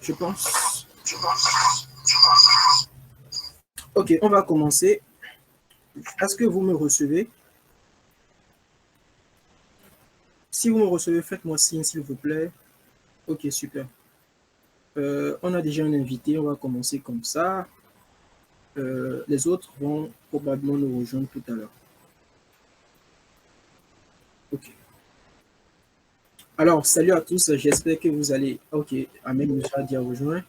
Je pense. Ok, on va commencer. Est-ce que vous me recevez? Si vous me recevez, faites-moi signe, s'il vous plaît. Ok, super. On a déjà un invité, on va commencer comme ça. Les autres vont probablement nous rejoindre tout à l'heure. Ok. Alors, salut à tous, j'espère que vous allez... Ok, Amen nous a déjà rejoint.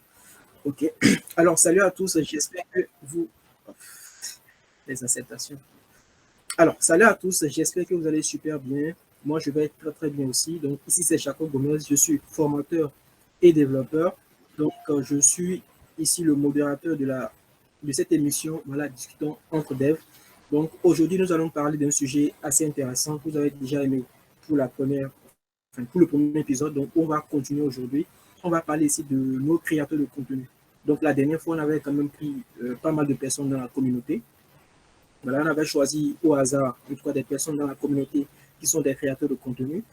Ok. Alors, salut à tous, j'espère que vous... Les acceptations. Alors, salut à tous, j'espère que vous allez super bien. Moi, je vais être très très bien aussi. Donc, ici, c'est Jacob Gomez, je suis formateur et développeur. Donc, je suis ici le modérateur de cette émission, voilà, discutons entre devs. Donc, aujourd'hui, nous allons parler d'un sujet assez intéressant que vous avez déjà aimé pour pour le premier épisode. Donc, on va continuer aujourd'hui. On va parler ici de nos créateurs de contenu. Donc, la dernière fois, on avait quand même pris pas mal de personnes dans la communauté. Voilà, on avait choisi au hasard, en tout cas, des personnes dans la communauté qui sont des créateurs de contenu.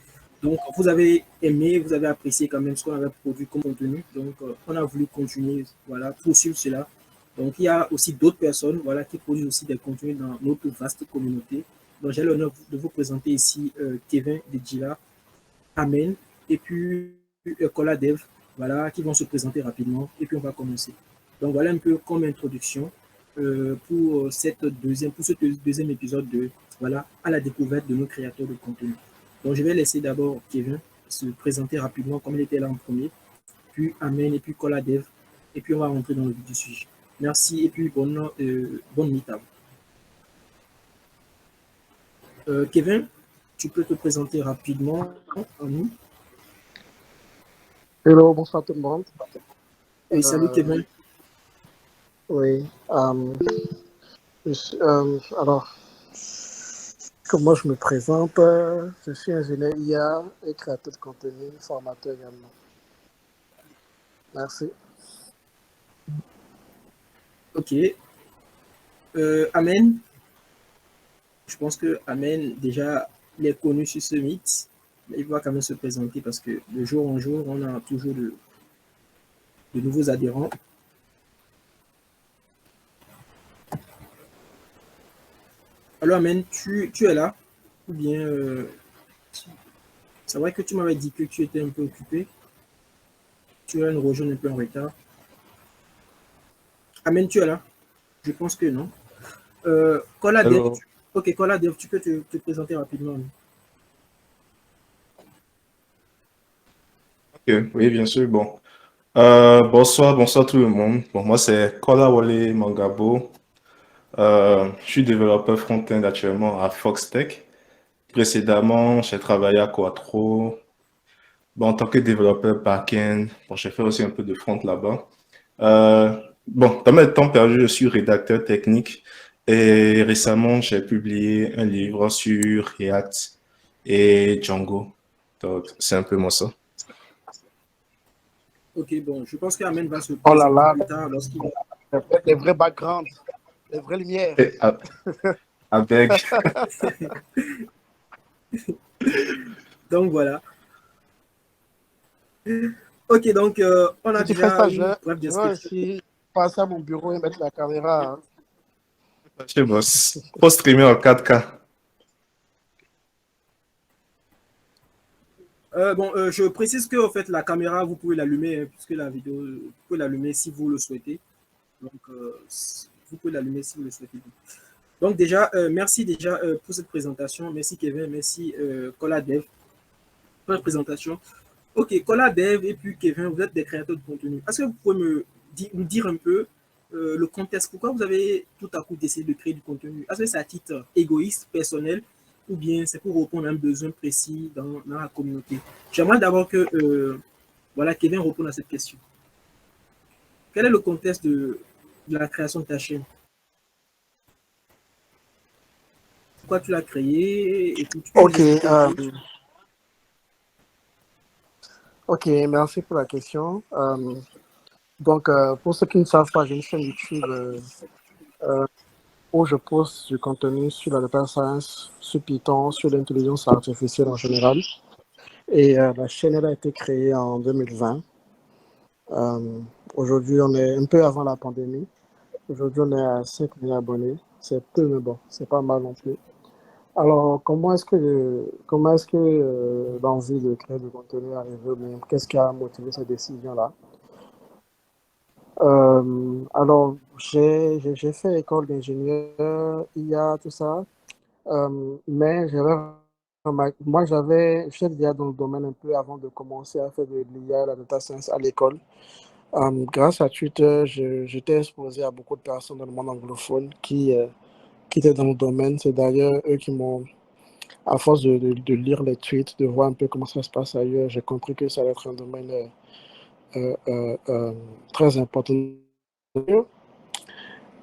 Donc, vous avez aimé, vous avez apprécié quand même ce qu'on avait produit comme contenu. Donc, on a voulu continuer, voilà, poursuivre cela. Donc, il y a aussi d'autres personnes, voilà, qui produisent aussi des contenus dans notre vaste communauté. Donc, j'ai l'honneur de vous présenter ici Kevin Dedjila, Amen, et puis Kola Dev, voilà, qui vont se présenter rapidement, et puis on va commencer. Donc, voilà un peu comme introduction pour ce deuxième épisode de voilà, à la découverte de nos créateurs de contenu. Donc, je vais laisser d'abord Kevin se présenter rapidement comme il était là en premier, puis Amen et puis Kola Dev, et puis on va rentrer dans le vif du sujet. Merci et puis bonne nuit à vous. Kevin, tu peux te présenter rapidement à nous. Hello, bonsoir tout le monde. Et salut Kevin. Oui, alors, comment je me présente? Je suis ingénieur IA et créateur de contenu, formateur également. Merci. Ok. Amen. Je pense que Amen, déjà, il est connu sur ce mythe, mais il va quand même se présenter parce que de jour en jour, on a toujours de nouveaux adhérents. Alors, Amen, tu es là? Ou bien, c'est vrai que tu m'avais dit que tu étais un peu occupé. Tu as une rejoindre un peu en retard. Amen, tu es là? Je pense que non. Koladev, Hello. ok, Koladev, tu peux te présenter rapidement. Ok, oui, bien sûr. Bon. Bonsoir tout le monde. Bon, moi, c'est Kolawole Mangabo. Je suis développeur front-end actuellement à Foxtech. Précédemment, j'ai travaillé à Quattro. Bon, en tant que développeur back-end, bon, j'ai fait aussi un peu de front là-bas. Bon, dans mes temps perdus, je suis rédacteur technique et récemment, j'ai publié un livre sur React et Django. Donc, c'est un peu moi ça. Ok, bon, je pense qu'Amen va se Oh là présenter là, plus tard lorsqu'il les vrais backgrounds, les vraies lumières. Et avec, Donc voilà. Ok, donc on a Si tu fais déjà ça, une brève je vais description. aussi passer à mon bureau et mettre la caméra. Hein. chez Boss, faut streamer en 4K. Je précise que en fait, la caméra, vous pouvez l'allumer, hein, puisque la vidéo, vous pouvez l'allumer si vous le souhaitez. Donc, vous pouvez l'allumer si vous le souhaitez. Donc, déjà, merci déjà pour cette présentation. Merci Kevin, merci Kola Dev pour la présentation. Ok, Kola Dev et puis Kevin, vous êtes des créateurs de contenu. Est-ce que vous pouvez nous dire un peu le contexte? Pourquoi vous avez tout à coup décidé de créer du contenu? Est-ce que c'est à titre égoïste, personnel, ou bien c'est pour répondre à un besoin précis dans la communauté? J'aimerais d'abord que voilà, Kevin réponde à cette question. Quel est le contexte de la création de ta chaîne? Pourquoi tu l'as créé? Et puis tu peux nous Ok, expliquer un peu. ok, merci pour la question. Donc, pour ceux qui ne savent pas, j'ai une chaîne YouTube où je poste du contenu sur la data science, sur Python, sur l'intelligence artificielle en général. Et la chaîne elle a été créée en 2020. Euh, Aujourd'hui, on est un peu avant la pandémie. Aujourd'hui, on est à 5 000 abonnés. C'est peu, mais bon, c'est pas mal non plus. Alors, comment est-ce que l'envie de créer du contenu est arrivée, ou bien qu'est-ce qui a motivé cette décision-là? Alors, j'ai fait école d'ingénieur, IA, tout ça, mais j'étais déjà dans le domaine un peu avant de commencer à faire de l'IA, la data science à l'école. Grâce à Twitter, j'étais exposé à beaucoup de personnes dans le monde anglophone qui étaient dans le domaine. C'est d'ailleurs eux qui m'ont, à force de lire les tweets, de voir un peu comment ça se passe ailleurs, j'ai compris que ça allait être un domaine euh, euh, euh, très important.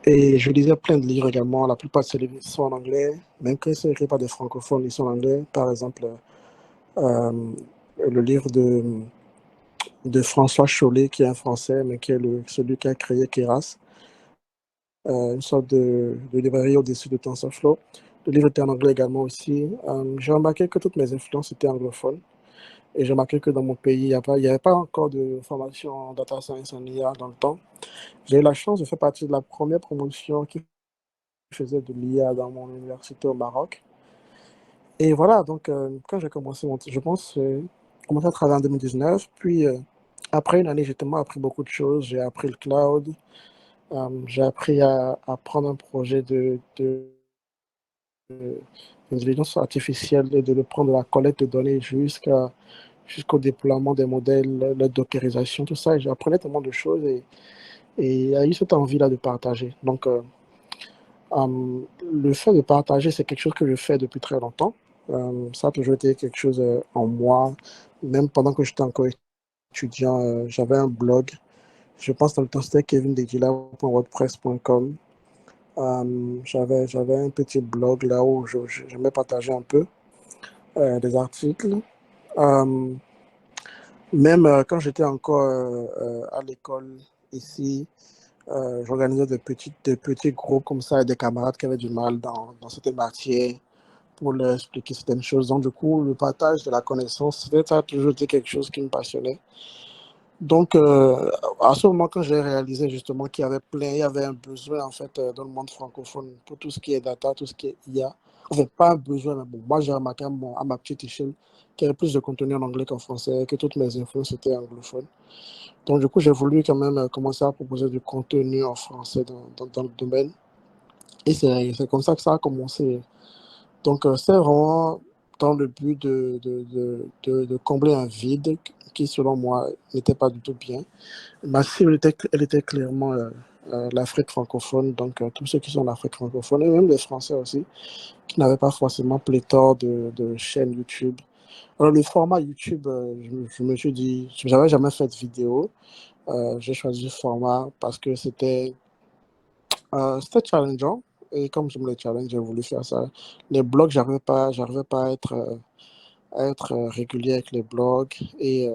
Et je lisais plein de livres également. La plupart de ces livres sont en anglais, même quand ils sont écrits par des francophones, ils sont en anglais. Par exemple, euh, le livre de François Chollet, qui est un Français, mais qui est celui qui a créé Keras, une sorte de librairie au-dessus de TensorFlow. Le livre était en anglais également aussi. J'ai remarqué que toutes mes influences étaient anglophones. Et j'ai remarqué que dans mon pays, il y avait pas encore de formation en data science en IA dans le temps. J'ai eu la chance de faire partie de la première promotion qui faisait de l'IA dans mon université au Maroc. Et voilà, donc quand j'ai commencé, je pense, commencé à travailler en 2019. Puis après une année, j'ai tellement appris beaucoup de choses. J'ai appris le cloud. J'ai appris à prendre un projet d'intelligence artificielle et de le prendre de la collecte de données jusqu'au déploiement des modèles, la dockerisation, tout ça. Et j'apprenais tellement de choses et il y a eu cette envie-là de partager. Donc, le fait de partager, c'est quelque chose que je fais depuis très longtemps. Ça a toujours été quelque chose en moi. Même pendant que j'étais encore étudiant, j'avais un blog. Je pense dans le temps, c'était kevindegila.wordpress.com. J'avais un petit blog là où j'aimais partager un peu des articles. Euh, Même quand j'étais encore à l'école ici, j'organisais des petits groupes comme ça avec des camarades qui avaient du mal dans cette matière pour leur expliquer certaines choses. Donc, du coup, le partage de la connaissance, ça a toujours été quelque chose qui me passionnait. Donc, à ce moment, quand j'ai réalisé justement il y avait un besoin en fait dans le monde francophone pour tout ce qui est data, tout ce qui est IA. Enfin, pas un besoin, mais bon, moi j'ai remarqué à ma petite échelle qu'il y avait plus de contenu en anglais qu'en français, que toutes mes influences étaient anglophones. Donc, du coup, j'ai voulu quand même commencer à proposer du contenu en français dans le domaine. Et c'est comme ça que ça a commencé. Donc, c'est vraiment dans le but de combler un vide qui, selon moi, n'était pas du tout bien. Ma cible, elle était clairement l'Afrique francophone, donc tous ceux qui sont en Afrique francophone, et même les Français aussi, qui n'avaient pas forcément pléthore de chaînes YouTube. Alors, le format YouTube, je me suis dit, je n'avais jamais fait de vidéo. J'ai choisi ce format parce que c'était challengeant. Et comme j'aime les challenges, j'ai voulu faire ça. Les blogs, j'arrivais pas à être régulier avec les blogs. Et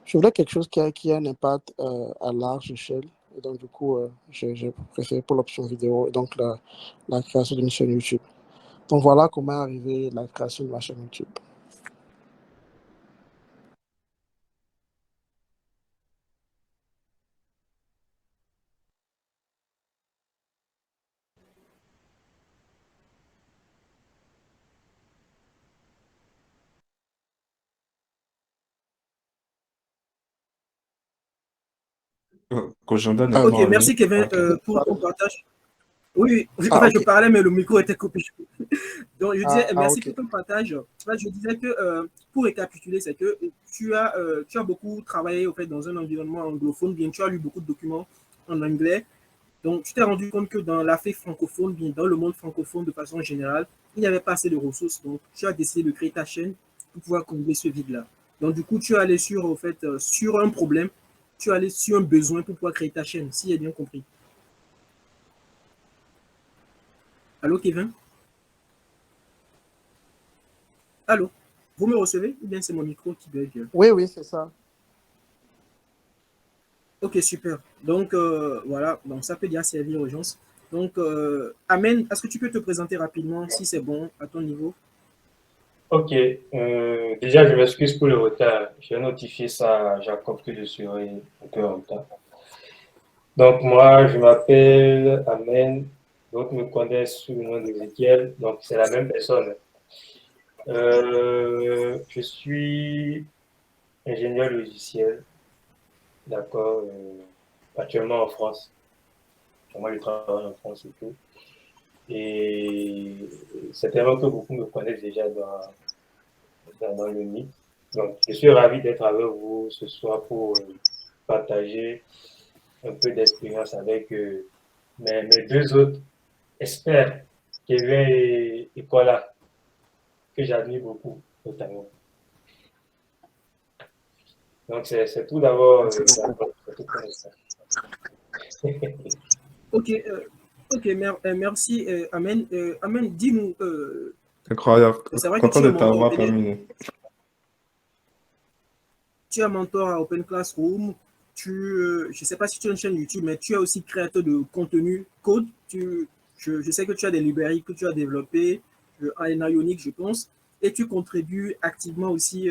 je voulais quelque chose qui a un impact à large échelle. Et donc, du coup, j'ai préféré pour l'option vidéo et donc la création d'une chaîne YouTube. Donc, voilà comment est arrivée la création de ma chaîne YouTube. Kojanda n'est Ah, pas Ok, en ligne. merci Kevin Ok. pour ton partage. Oui, oui, en ah, fait, je ok. parlais, mais le micro était coupé. Donc, je disais merci Ok. pour ton partage. En fait, je disais que, pour récapituler, c'est que tu as beaucoup travaillé au fait, dans un environnement anglophone, bien, tu as lu beaucoup de documents en anglais. Donc, tu t'es rendu compte que dans l'Afrique francophone, bien dans le monde francophone de façon générale, il n'y avait pas assez de ressources. Donc, tu as décidé de créer ta chaîne pour pouvoir combler ce vide-là. Donc, du coup, tu es allé sur, au fait, sur un problème, tu es allé sur un besoin pour pouvoir créer ta chaîne, si j'ai bien compris. Allô, Kevin? Allô? Vous me recevez? Ou bien c'est mon micro qui bug? Oui, oui, c'est ça. Ok, super. Donc, voilà, donc ça peut déjà servir aux gens. Donc, Amen, est-ce que tu peux te présenter rapidement, si c'est bon, à ton niveau? Ok, déjà je m'excuse pour le retard. J'ai notifié ça à Jacob que je serai un peu en retard. Donc moi, je m'appelle Amen. D'autres me connaissent sous le nom d'Ezekiel. Donc c'est la même personne. Je suis ingénieur logiciel, d'accord, actuellement en France. Moi, je travaille en France et tout. Et c'est tellement que beaucoup me connaissent déjà dans le mythe. Donc, je suis ravi d'être avec vous ce soir pour partager un peu d'expérience avec mes deux autres experts, Kevin et Kola, que j'admire beaucoup, notamment. Donc, c'est tout d'abord, c'est tout pour l'instant. Ok, merci, Amen. Amen, dis-nous, Incroyable. c'est vrai que Content tu es de mentor, t'avoir parmi nous. tu es mentor à Open Classroom. Je ne sais pas si tu as une chaîne YouTube, mais tu es aussi créateur de contenu code. Je sais que tu as des librairies que tu as développées en Ionic, je pense, et tu contribues activement aussi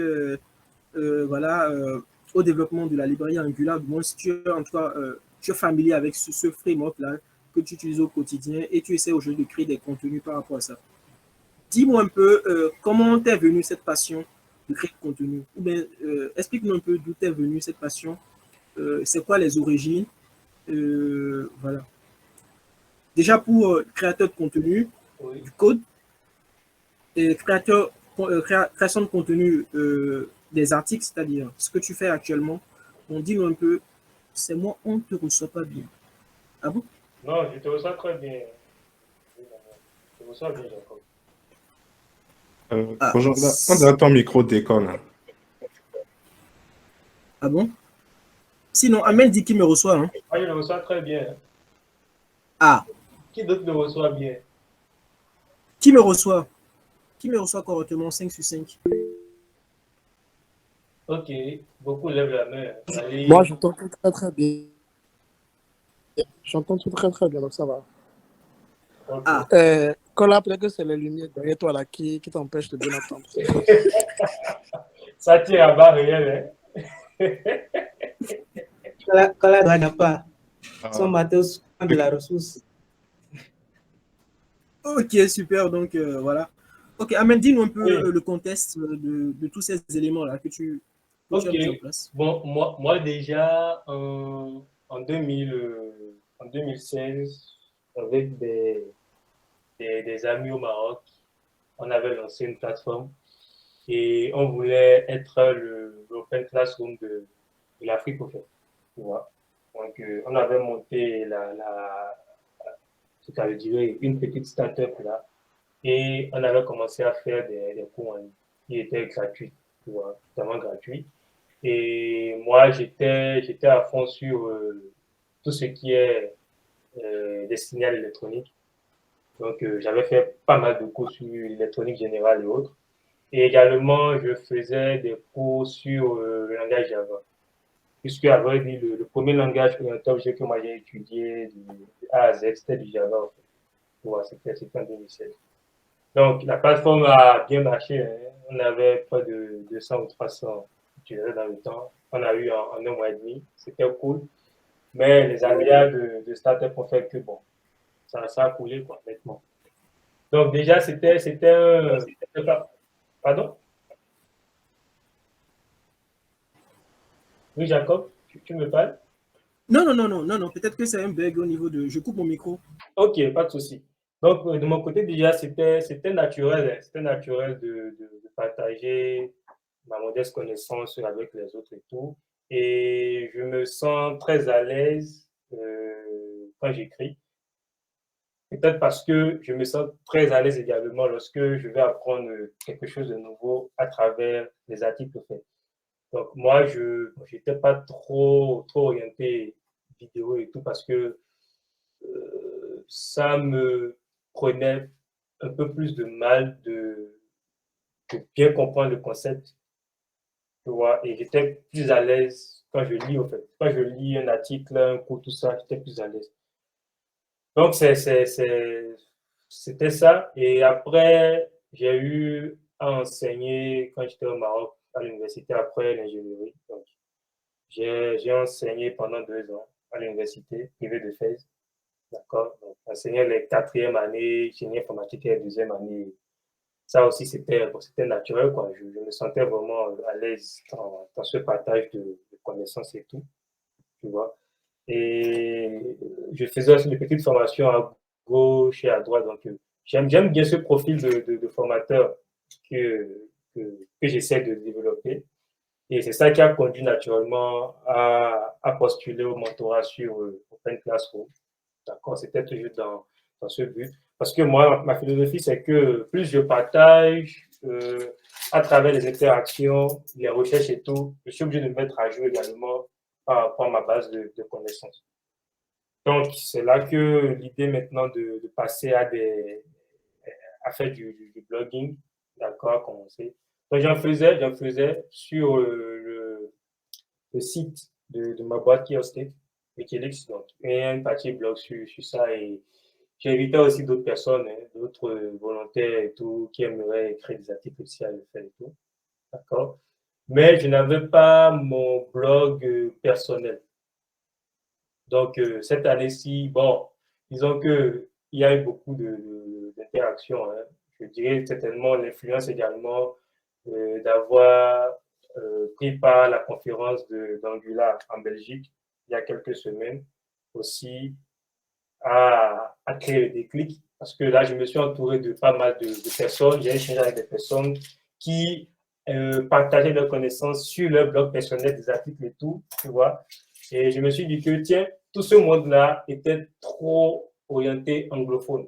voilà, au développement de la librairie Angular. Du moins, si tu es, en tout cas, tu es familier avec ce framework-là que tu utilises au quotidien et tu essaies aujourd'hui de créer des contenus par rapport à ça. Dis-moi un peu comment t'es venue cette passion de créer du contenu. Ou bien explique-nous un peu d'où t'es venue cette passion. C'est quoi les origines. Voilà. Déjà pour créateur de contenu, Oui. du code, et création de contenu des articles, c'est-à-dire ce que tu fais actuellement. On dit un peu, c'est moi, on ne te reçoit pas bien. Ah bon? Non, je te reçois très bien. Je te reçois bien, Jacob. Ah, Bonjour, là, on dirait ton micro déconne. Hein. ah bon? Sinon, Amel dit qu'il me reçoit. Hein? Moi, je le reçois très bien. Ah, Qui d'autre le reçoit bien? qui me reçoit? Qui me reçoit correctement 5 sur 5? Ok, beaucoup lèvent la main. Moi, Allez. j'entends tout très très bien. J'entends tout très très bien, donc ça va. Ok. Ah, Cola, peut-être que c'est les lumières derrière toi là qui t'empêchent de bien entendre. Ça tire à bas réel, hein? Quand n'a pas son Ah, matos de la ressource. ok, super. Donc, voilà. Ok, Amel, dis-nous un peu Oui. le contexte de tous ces éléments-là que tu Ok. as mis en place. Bon, moi déjà, en 2016, avec des amis au Maroc, on avait lancé une plateforme et on voulait être l'open classroom de l'Afrique, au fait. Tu vois. Donc, on avait monté ce qu'elle dirait, une petite start-up là. Et on avait commencé à faire des cours en ligne qui étaient gratuits, tu vois, totalement gratuits. Et moi, j'étais à fond sur tout ce qui est destiné à l'électronique. Donc, j'avais fait pas mal de cours sur l'électronique générale et autres. Et également, je faisais des cours sur le langage Java. Puisque, à vrai dire, le premier langage orienté objet que moi j'ai étudié de A à Z, c'était du Java, en fait. Tu vois, c'était en 2016. Donc, la plateforme a bien marché. Hein. On avait près de 200 ou 300 utilisateurs dans le temps. On a eu en un mois et demi. C'était cool. Mais les aléas de startup ont fait que, bon, ça a coulé, quoi, honnêtement. Donc, déjà, c'était un. Pardon? Oui, Jacob, tu me parles? Non, non, non, non, non, non. Peut-être que c'est un bug au niveau de. Je coupe mon micro. Ok, pas de souci. Donc, de mon côté, déjà, c'était naturel. Hein. C'était naturel de partager ma modeste connaissance avec les autres et tout. Et je me sens très à l'aise quand j'écris. Peut-être parce que je me sens très à l'aise également lorsque je vais apprendre quelque chose de nouveau à travers les articles faits. Donc, moi, je n'étais pas trop orienté vidéo et tout parce que ça me prenait un peu plus de mal de bien comprendre le concept, tu vois, et j'étais plus à l'aise quand je lis, en fait. Quand je lis un article, un cours, tout ça, j'étais plus à l'aise. Donc, c'était ça. Et après, j'ai eu à enseigner quand j'étais au Maroc à l'université après l'ingénierie. Donc, j'ai enseigné pendant 2 ans à l'université privée de Fès. D'accord? Donc, enseigner les quatrième année, génie informatique et deuxième année. Ça aussi, c'était naturel, quoi. Je me sentais vraiment à l'aise dans ce partage de connaissances et tout, tu vois. Et je faisais aussi des petites formations à gauche et à droite. Donc, j'aime bien ce profil de formateur que, que j'essaie de développer. Et c'est ça qui a conduit naturellement à postuler au mentorat sur Open Classroom. D'accord, c'était toujours dans ce but. Parce que moi, ma philosophie, c'est que plus je partage à travers les interactions, les recherches et tout, je suis obligé de me mettre à jour également par rapport à ma base de connaissances. Donc, c'est là que l'idée maintenant de passer à faire du blogging, d'accord, a commencé. Donc, j'en faisais sur le site de ma boîte qui est hostée, Wikileaks, donc, et une partie blog sur ça. Et j'ai invité aussi d'autres personnes, hein, d'autres volontaires et tout, qui aimeraient écrire des articles aussi à le faire et tout. D'accord? Mais je n'avais pas mon blog personnel. Donc, cette année-ci, bon, disons qu'il y a eu beaucoup d'interactions. Hein. Je dirais certainement l'influence également d'avoir pris part à la conférence d'Angular en Belgique il y a quelques semaines aussi à créer le déclic parce que là, je me suis entouré de pas mal de personnes. J'ai échangé avec des personnes qui partageaient leurs connaissances sur leur blog personnel, des articles et tout, tu vois. Et je me suis dit que, tiens, tout ce monde-là était trop orienté anglophone.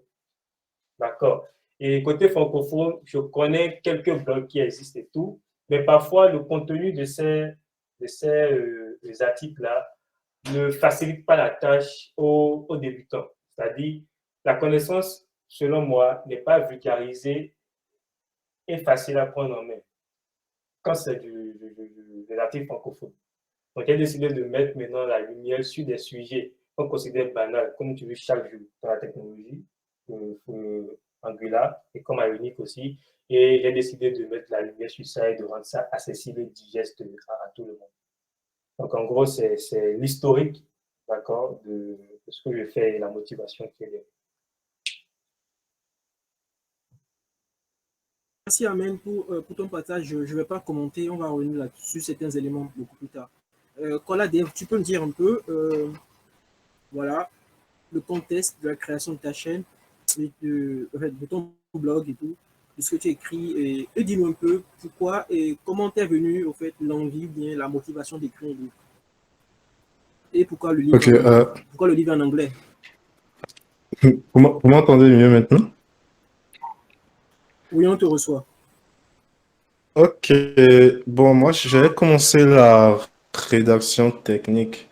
D'accord. Et côté francophone, je connais quelques blogs qui existent et tout, mais parfois le contenu de ces articles-là ne facilite pas la tâche aux débutants. C'est-à-dire, la connaissance, selon moi, n'est pas vulgarisée et facile à prendre en main quand c'est des articles francophones. Donc, j'ai décidé de mettre maintenant la lumière sur des sujets qu'on considère banals, comme tu veux chaque jour dans la technologie, Angular et comme Ionic aussi. Et j'ai décidé de mettre la lumière sur ça et de rendre ça accessible et digeste à tout le monde. Donc, en gros, c'est l'historique, d'accord, de ce que je fais et la motivation qui est derrière. Merci Amen pour ton partage. Je ne vais pas commenter, on va revenir là-dessus, certains éléments beaucoup plus tard. Kola, tu peux me dire un peu, voilà, le contexte de la création de ta chaîne, de ton blog et tout, de ce que tu écris, et dis-nous un peu pourquoi et comment t'es venu, au fait, l'envie, bien la motivation d'écrire un livre. Et pourquoi le livre, pourquoi le livre en anglais? Vous m'entendez mieux maintenant? Oui, on te reçoit. Ok, bon, moi j'avais commencé la rédaction technique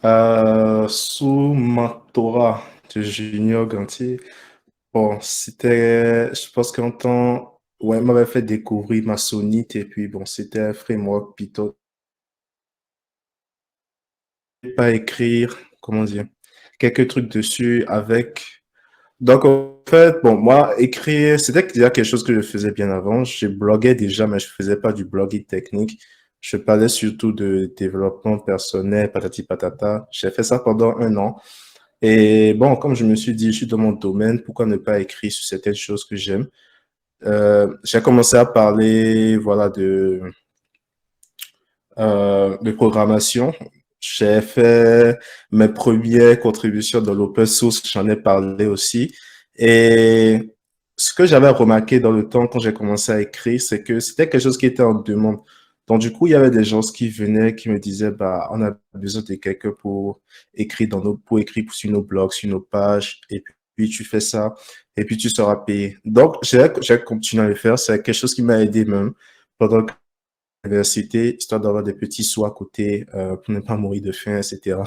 sous mentorat de Junior Gantier. Bon, c'était, je pense qu'en temps, ouais, il m'avait fait découvrir Masonite et puis bon, c'était un framework Python. Pas écrire, comment dire, quelques trucs dessus avec. Donc, en fait, bon, moi, écrire, c'était déjà quelque chose que je faisais bien avant. Je bloguais déjà, mais je faisais pas du blogging technique. Je parlais surtout de développement personnel, patati patata. J'ai fait ça pendant 1 an. Et bon, comme je me suis dit, je suis dans mon domaine, pourquoi ne pas écrire sur certaines choses que j'aime? J'ai commencé à parler, voilà, de programmation. J'ai fait mes premières contributions dans l'open source, j'en ai parlé aussi. Et ce que j'avais remarqué dans le temps quand j'ai commencé à écrire, c'est que c'était quelque chose qui était en demande. Donc, du coup, il y avait des gens qui venaient, qui me disaient, bah, on a besoin de quelqu'un pour écrire pour écrire sur nos blogs, sur nos pages, et puis tu fais ça, et puis tu seras payé. Donc, j'ai continué à le faire. C'est quelque chose qui m'a aidé même pendant l'université, histoire d'avoir des petits sous à côté pour ne pas mourir de faim, etc.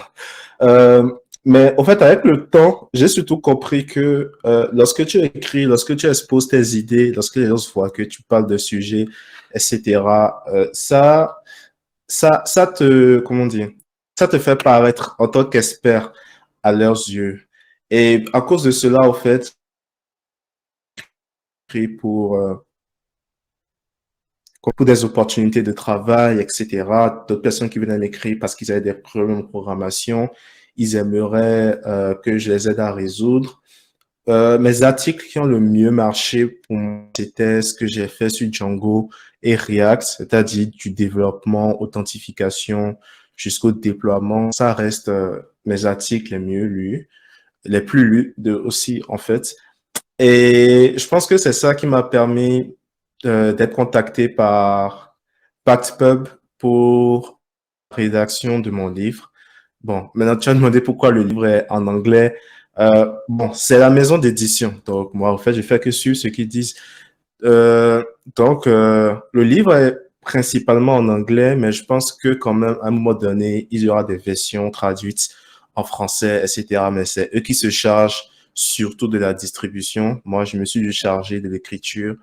Euh, mais en fait, avec le temps, j'ai surtout compris que lorsque tu écris, lorsque tu exposes tes idées, lorsque les gens voient que tu parles de sujets, etc., ça te, comment dire, ça te fait paraître en tant qu'expert à leurs yeux. Et à cause de cela, en fait, pour pour des opportunités de travail, etc. D'autres personnes qui venaient m'écrire parce qu'ils avaient des problèmes de programmation. Ils aimeraient que je les aide à résoudre. Mes articles qui ont le mieux marché pour moi, c'était ce que j'ai fait sur Django et React, c'est-à-dire du développement, authentification jusqu'au déploiement. Ça reste mes articles les mieux lus, les plus lus aussi, en fait. Et je pense que c'est ça qui m'a permis d'être contacté par PactPub pour la rédaction de mon livre. Bon, maintenant tu as demandé pourquoi le livre est en anglais. Bon, c'est la maison d'édition. Donc moi, en fait, je fais que suivre ce qu'ils disent. Le livre est principalement en anglais, mais je pense que quand même, à un moment donné, il y aura des versions traduites en français, etc. Mais c'est eux qui se chargent surtout de la distribution. Moi, je me suis chargé de l'écriture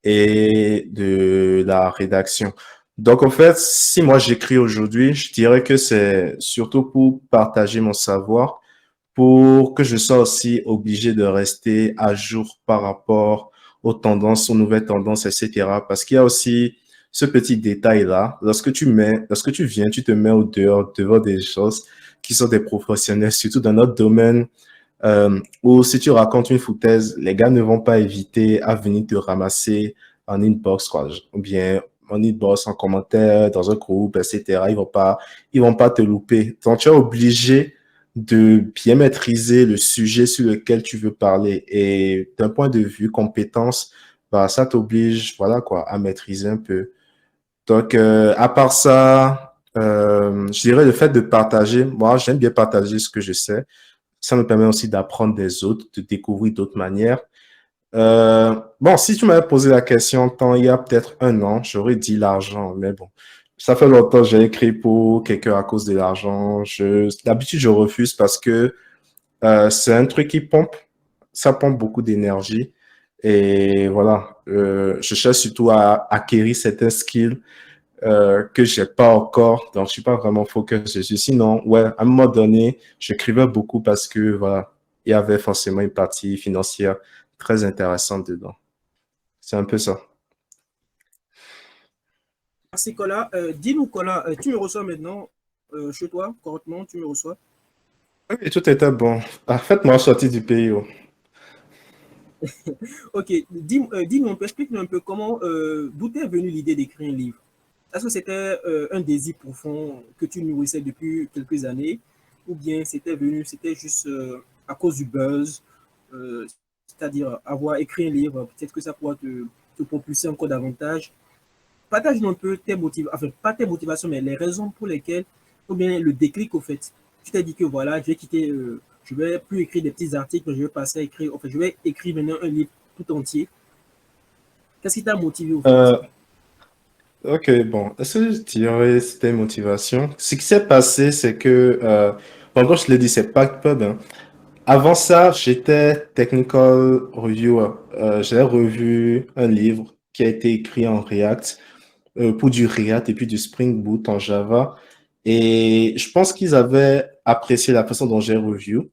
et de la rédaction. Donc, en fait, si moi j'écris aujourd'hui, je dirais que c'est surtout pour partager mon savoir, pour que je sois aussi obligé de rester à jour par rapport aux tendances, aux nouvelles tendances, etc. Parce qu'il y a aussi ce petit détail-là. Lorsque tu viens, tu te mets au dehors, devant des choses qui sont des professionnels, surtout dans notre domaine, ou si tu racontes une foutaise, les gars ne vont pas éviter à venir te ramasser en inbox, quoi, ou bien en inbox, en commentaire, dans un groupe, etc. Ils vont pas te louper. Donc, tu es obligé de bien maîtriser le sujet sur lequel tu veux parler. Et d'un point de vue compétence, bah, ça t'oblige, voilà, quoi, à maîtriser un peu. Donc, à part ça, je dirais le fait de partager. Moi, j'aime bien partager ce que je sais. Ça me permet aussi d'apprendre des autres, de découvrir d'autres manières. Bon, si tu m'avais posé la question tant il y a peut-être un an, j'aurais dit l'argent, mais bon, ça fait longtemps que j'ai écrit pour quelqu'un à cause de l'argent. D'habitude, je refuse parce que c'est un truc qui pompe, ça pompe beaucoup d'énergie. Et voilà, je cherche surtout à acquérir certains skills que j'ai pas encore, donc je suis pas vraiment focus dessus. Sinon, ouais, à un moment donné, j'écrivais beaucoup parce que voilà, il y avait forcément une partie financière très intéressante dedans. C'est un peu ça. Merci, Kola. Dis-nous, Kola, tu me reçois maintenant chez toi, correctement, tu me reçois? Oui, tout était bon. Ah, faites-moi sortir du pays. Oh. Ok, dis-nous un peu, explique-nous un peu comment, d'où t'es venue l'idée d'écrire un livre. Est-ce que c'était un désir profond que tu nourrissais depuis quelques années, ou bien c'était juste à cause du buzz, euh, c'est-à-dire avoir écrit un livre, peut-être que ça pourra te propulser encore davantage. Partage-nous un peu tes motivations, enfin pas tes motivations, mais les raisons pour lesquelles, ou bien le déclic au fait. Tu t'es dit que voilà, je vais quitter, je vais plus écrire des petits articles, mais je vais passer à écrire, enfin je vais écrire maintenant un livre tout entier. Qu'est-ce qui t'a motivé au fait? Euh, ok, bon. Est-ce que je dirais c'était une motivation? Ce qui s'est passé, c'est que, bon, comme je l'ai dit, c'est pas pub, hein. Avant ça, j'étais technical reviewer. J'ai revu un livre qui a été écrit en React, pour du React et puis du Spring Boot en Java. Et je pense qu'ils avaient apprécié la façon dont j'ai review.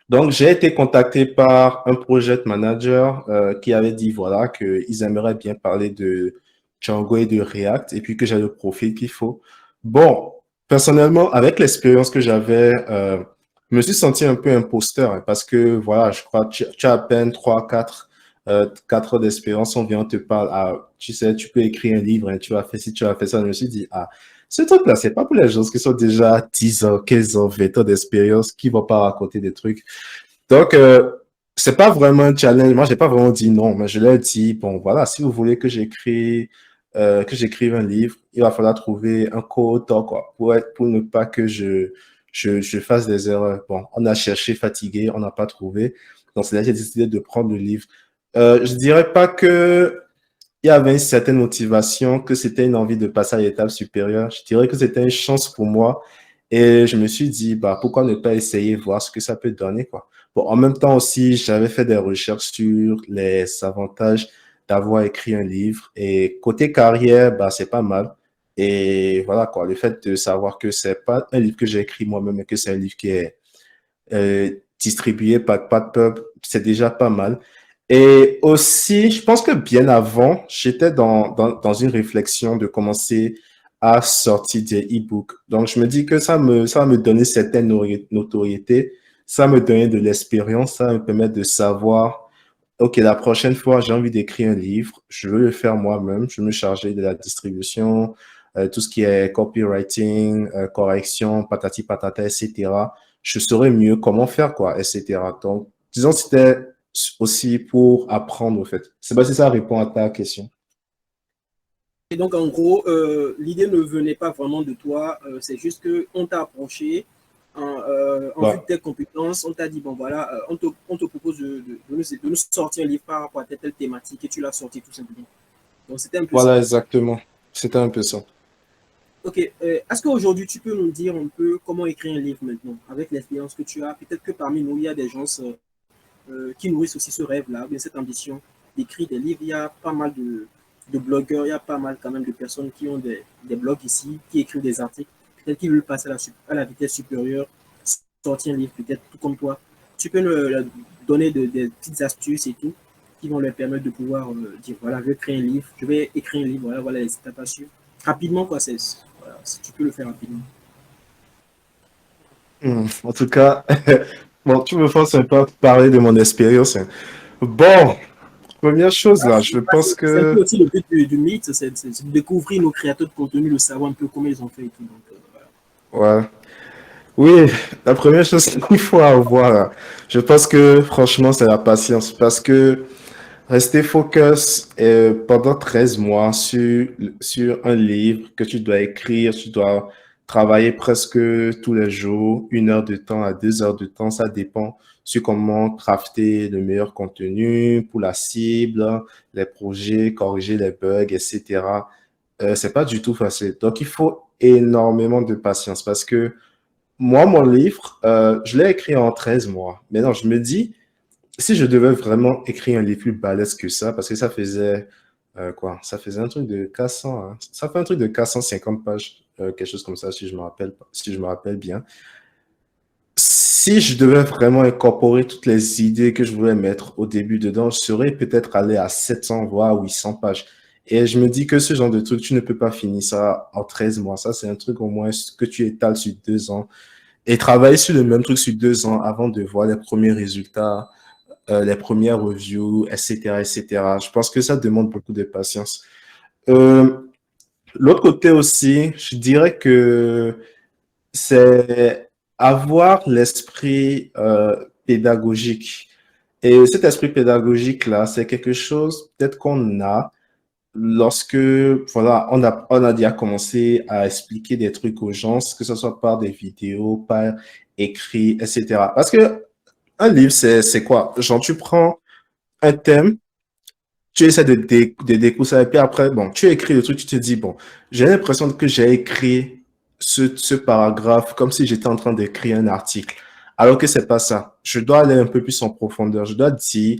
Donc, j'ai été contacté par un project manager qui avait dit, voilà, qu'ils aimeraient bien parler de Django et de React et puis que j'ai le profil qu'il faut. Bon, personnellement, avec l'expérience que j'avais, je me suis senti un peu imposteur hein, parce que, voilà, je crois que tu as à peine 4 heures d'expérience, on vient, on te parle, ah, tu sais, tu peux écrire un livre, hein, tu as fait ci, tu as fait ça. Je me suis dit, ah, ce truc-là, c'est pas pour les gens qui sont déjà 10 ans, 15 ans, 20 ans d'expérience, qui vont pas raconter des trucs. Donc, c'est pas vraiment un challenge. Moi, j'ai pas vraiment dit non, mais je leur ai dit, bon, voilà, si vous voulez que j'écrive un livre, il va falloir trouver un co-auteur, quoi, pour ne pas que je fasse des erreurs. Bon, on a cherché, fatigué, on n'a pas trouvé. Donc, c'est là que j'ai décidé de prendre le livre. Je dirais pas que il y avait une certaine motivation, que c'était une envie de passer à l'étape supérieure. Je dirais que c'était une chance pour moi. Et je me suis dit, bah, pourquoi ne pas essayer, voir ce que ça peut donner, quoi. Bon, en même temps aussi, j'avais fait des recherches sur les avantages d'avoir écrit un livre. Et côté carrière, bah, c'est pas mal. Et voilà, quoi. Le fait de savoir que c'est pas un livre que j'ai écrit moi-même, mais que c'est un livre qui est distribué par PubPub, c'est déjà pas mal. Et aussi, je pense que bien avant, j'étais dans une réflexion de commencer à sortir des e-books. Donc, je me dis que ça va me donner certaine notoriété, ça va me donner de l'expérience, ça va me permettre de savoir, OK, la prochaine fois, j'ai envie d'écrire un livre, je veux le faire moi-même, je veux me charger de la distribution, tout ce qui est copywriting, correction, patati patata, etc. Je saurais mieux comment faire, quoi, etc. Donc, disons, c'était aussi pour apprendre, au fait. C'est pas si ça répond à ta question. Et donc, en gros, l'idée ne venait pas vraiment de toi, c'est juste qu'on t'a approché en vue Ouais. de tes compétences, on t'a dit, bon voilà, on te propose de nous sortir un livre par rapport à telle thématique et tu l'as sorti tout simplement. Donc, c'était un peu ça. Voilà, exactement. C'était un peu ça. Ok, est-ce qu'aujourd'hui tu peux nous dire un peu comment écrire un livre maintenant, avec l'expérience que tu as? Peut-être que parmi nous, il y a des gens qui nourrissent aussi ce rêve-là, bien cette ambition d'écrire des livres. Il y a pas mal de blogueurs, il y a pas mal quand même de personnes qui ont des blogs ici, qui écrivent des articles, peut-être qu'ils veulent passer à la vitesse supérieure, sortir un livre peut-être tout comme toi. Tu peux nous donner des petites astuces et tout qui vont leur permettre de pouvoir dire, voilà, je vais créer un livre, je vais écrire un livre, voilà, voilà les étapes à suivre. Rapidement, quoi, voilà, si tu peux le faire rapidement. En tout cas, bon, tu me forces un peu à parler de mon expérience, hein. Bon, première chose là, je pense C'est un peu que, aussi le but du mythe, c'est de découvrir nos créateurs de contenu, de savoir un peu comment ils ont fait et tout. Donc, voilà. ouais. Oui, la première chose qu'il faut avoir, là, je pense que franchement, c'est la patience. Parce que rester focus pendant 13 mois sur un livre que tu dois écrire, tu dois travailler presque tous les jours, 1 heure de temps à 2 heures de temps, ça dépend sur comment crafter le meilleur contenu pour la cible, les projets, corriger les bugs, etc. C'est pas du tout facile. Donc, il faut énormément de patience parce que moi, mon livre, je l'ai écrit en 13 mois. Maintenant, je me dis, si je devais vraiment écrire un livre plus balèze que ça, parce que ça faisait quoi? Ça faisait un truc de 400, hein. Ça fait un truc de 450 pages, quelque chose comme ça, si je me rappelle bien. Si je devais vraiment incorporer toutes les idées que je voulais mettre au début dedans, je serais peut-être allé à 700 voire 800 pages. Et je me dis que ce genre de truc, tu ne peux pas finir ça en 13 mois. Ça, c'est un truc au moins que tu étales sur 2 ans et travailler sur le même truc sur 2 ans avant de voir les premiers résultats, les premières reviews, etc., etc. Je pense que ça demande beaucoup de patience. Euh, L'autre côté aussi, je dirais que c'est avoir l'esprit pédagogique. Et cet esprit pédagogique-là, c'est quelque chose peut-être qu'on a lorsque, voilà, on a déjà commencé à expliquer des trucs aux gens, que ce soit par des vidéos, par écrit, etc. Parce que un livre, c'est quoi? Genre, tu prends un thème, tu essaies de découvrir ça, et puis après, bon, tu écris le truc, tu te dis, bon, j'ai l'impression que j'ai écrit ce paragraphe comme si j'étais en train d'écrire un article. Alors que c'est pas ça. Je dois aller un peu plus en profondeur. Je dois dire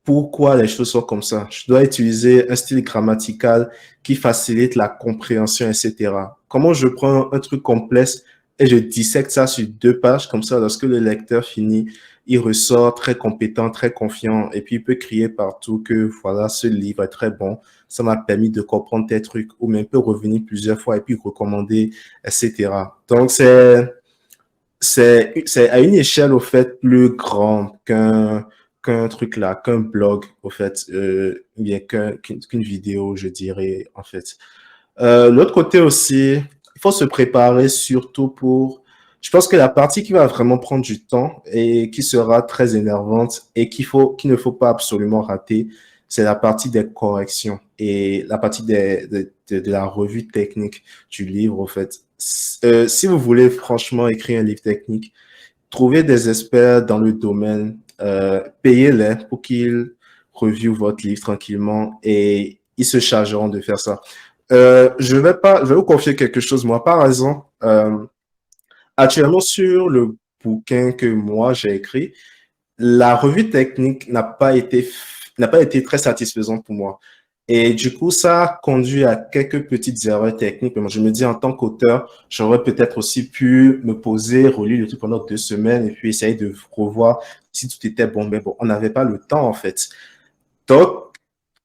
pourquoi les choses sont comme ça. Je dois utiliser un style grammatical qui facilite la compréhension, etc. Comment je prends un truc complexe et je dissecte ça sur 2 pages, comme ça, lorsque le lecteur finit, il ressort très compétent, très confiant, et puis il peut crier partout que voilà, ce livre est très bon, ça m'a permis de comprendre tes trucs, ou même peut revenir plusieurs fois et puis recommander, etc. Donc, c'est à une échelle, au fait, plus grande qu'un truc là, qu'un blog, au fait, bien qu'une vidéo, je dirais, en fait. L'autre côté aussi, il faut se préparer surtout pour. Je pense que la partie qui va vraiment prendre du temps et qui sera très énervante et qu'il ne faut pas absolument rater, c'est la partie des corrections et la partie de la revue technique du livre, en fait. Si vous voulez franchement écrire un livre technique, trouvez des experts dans le domaine, payez-les pour qu'ils reviewent votre livre tranquillement et ils se chargeront de faire ça. Je vais vous confier quelque chose. Moi, par exemple, actuellement sur le bouquin que moi j'ai écrit, la revue technique n'a pas été très satisfaisante pour moi. Et du coup, ça a conduit à quelques petites erreurs techniques. Mais moi, je me dis, en tant qu'auteur, j'aurais peut-être aussi pu me poser, relire le truc pendant 2 semaines et puis essayer de revoir si tout était bon. Mais bon, on n'avait pas le temps, en fait. Donc,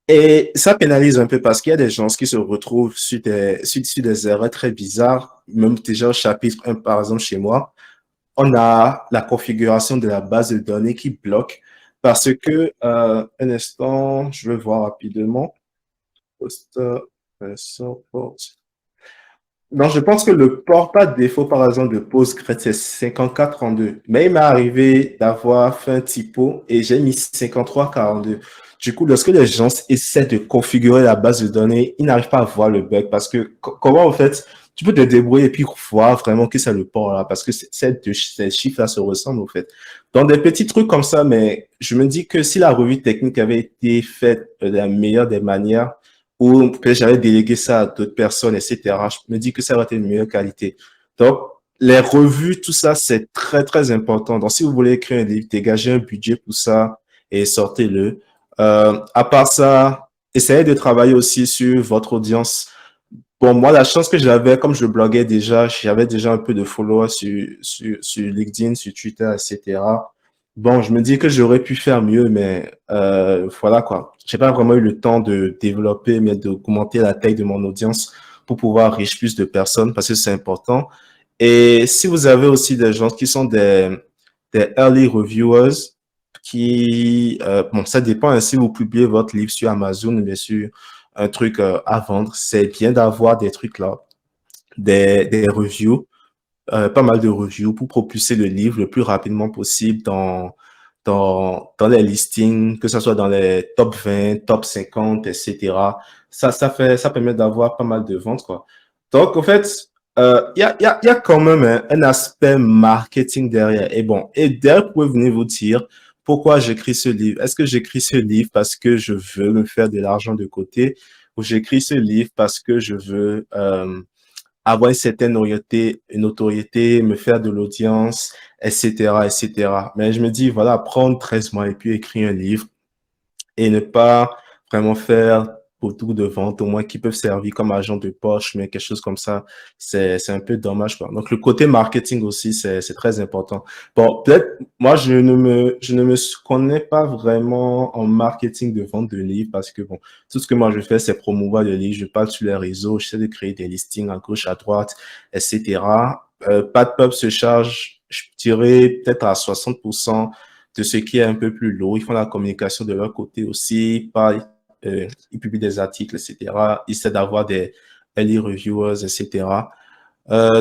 et ça pénalise un peu parce qu'il y a des gens qui se retrouvent sur des erreurs très bizarres. Même déjà au chapitre 1, par exemple, chez moi, on a la configuration de la base de données qui bloque parce que, un instant, je vais voir rapidement. Poster, support. Non, je pense que le port par défaut, par exemple, de Postgres, c'est 5432. Mais il m'est arrivé d'avoir fait un typo et j'ai mis 5342. Du coup, lorsque les gens essaient de configurer la base de données, ils n'arrivent pas à voir le bug parce que comment, en fait, tu peux te débrouiller et puis voir vraiment que c'est le port là parce que ces chiffres-là se ressemblent, en fait. Dans des petits trucs comme ça, mais je me dis que si la revue technique avait été faite de la meilleure des manières, ou peut-être j'avais délégué ça à d'autres personnes, etc. Je me dis que ça aurait été une meilleure qualité. Donc, les revues, tout ça, c'est très, très important. Donc, si vous voulez écrire un livre, dégagez un budget pour ça et sortez-le. À part ça, essayez de travailler aussi sur votre audience. Bon, moi, la chance que j'avais, comme je bloguais déjà, j'avais déjà un peu de followers sur LinkedIn, sur Twitter, etc. Bon, je me dis que j'aurais pu faire mieux, mais voilà quoi. J'ai pas vraiment eu le temps de développer, mais d'augmenter la taille de mon audience pour pouvoir reach plus de personnes parce que c'est important. Et si vous avez aussi des gens qui sont des early reviewers, bon, ça dépend hein, si vous publiez votre livre sur Amazon, bien sûr, un truc à vendre, c'est bien d'avoir des trucs là, des reviews, pas mal de reviews pour propulser le livre le plus rapidement possible dans les listings, que ce soit dans les top 20, top 50, etc. Ça permet d'avoir pas mal de ventes, quoi. Donc, en fait, il y a quand même un aspect marketing derrière. Et bon, et derrière, vous pouvez venir vous dire, pourquoi j'écris ce livre? Est-ce que j'écris ce livre parce que je veux me faire de l'argent de côté ou j'écris ce livre parce que je veux avoir une certaine notoriété, me faire de l'audience, etc., etc. Mais je me dis, voilà, prendre 13 mois et puis écrire un livre et ne pas vraiment faire autour de vente, au moins qui peuvent servir comme agent de poche, mais quelque chose comme ça, c'est un peu dommage, quoi. Donc, le côté marketing aussi, c'est très important. Bon, peut-être, moi, je ne me connais pas vraiment en marketing de vente de livres parce que, bon, tout ce que moi je fais, c'est promouvoir le livre. Je parle sur les réseaux, j'essaie de créer des listings à gauche, à droite, etc. PadPub se charge, je dirais, peut-être à 60% de ce qui est un peu plus lourd. Ils font la communication de leur côté aussi, ils publient des articles, etc. Ils essaient d'avoir des early reviewers, etc.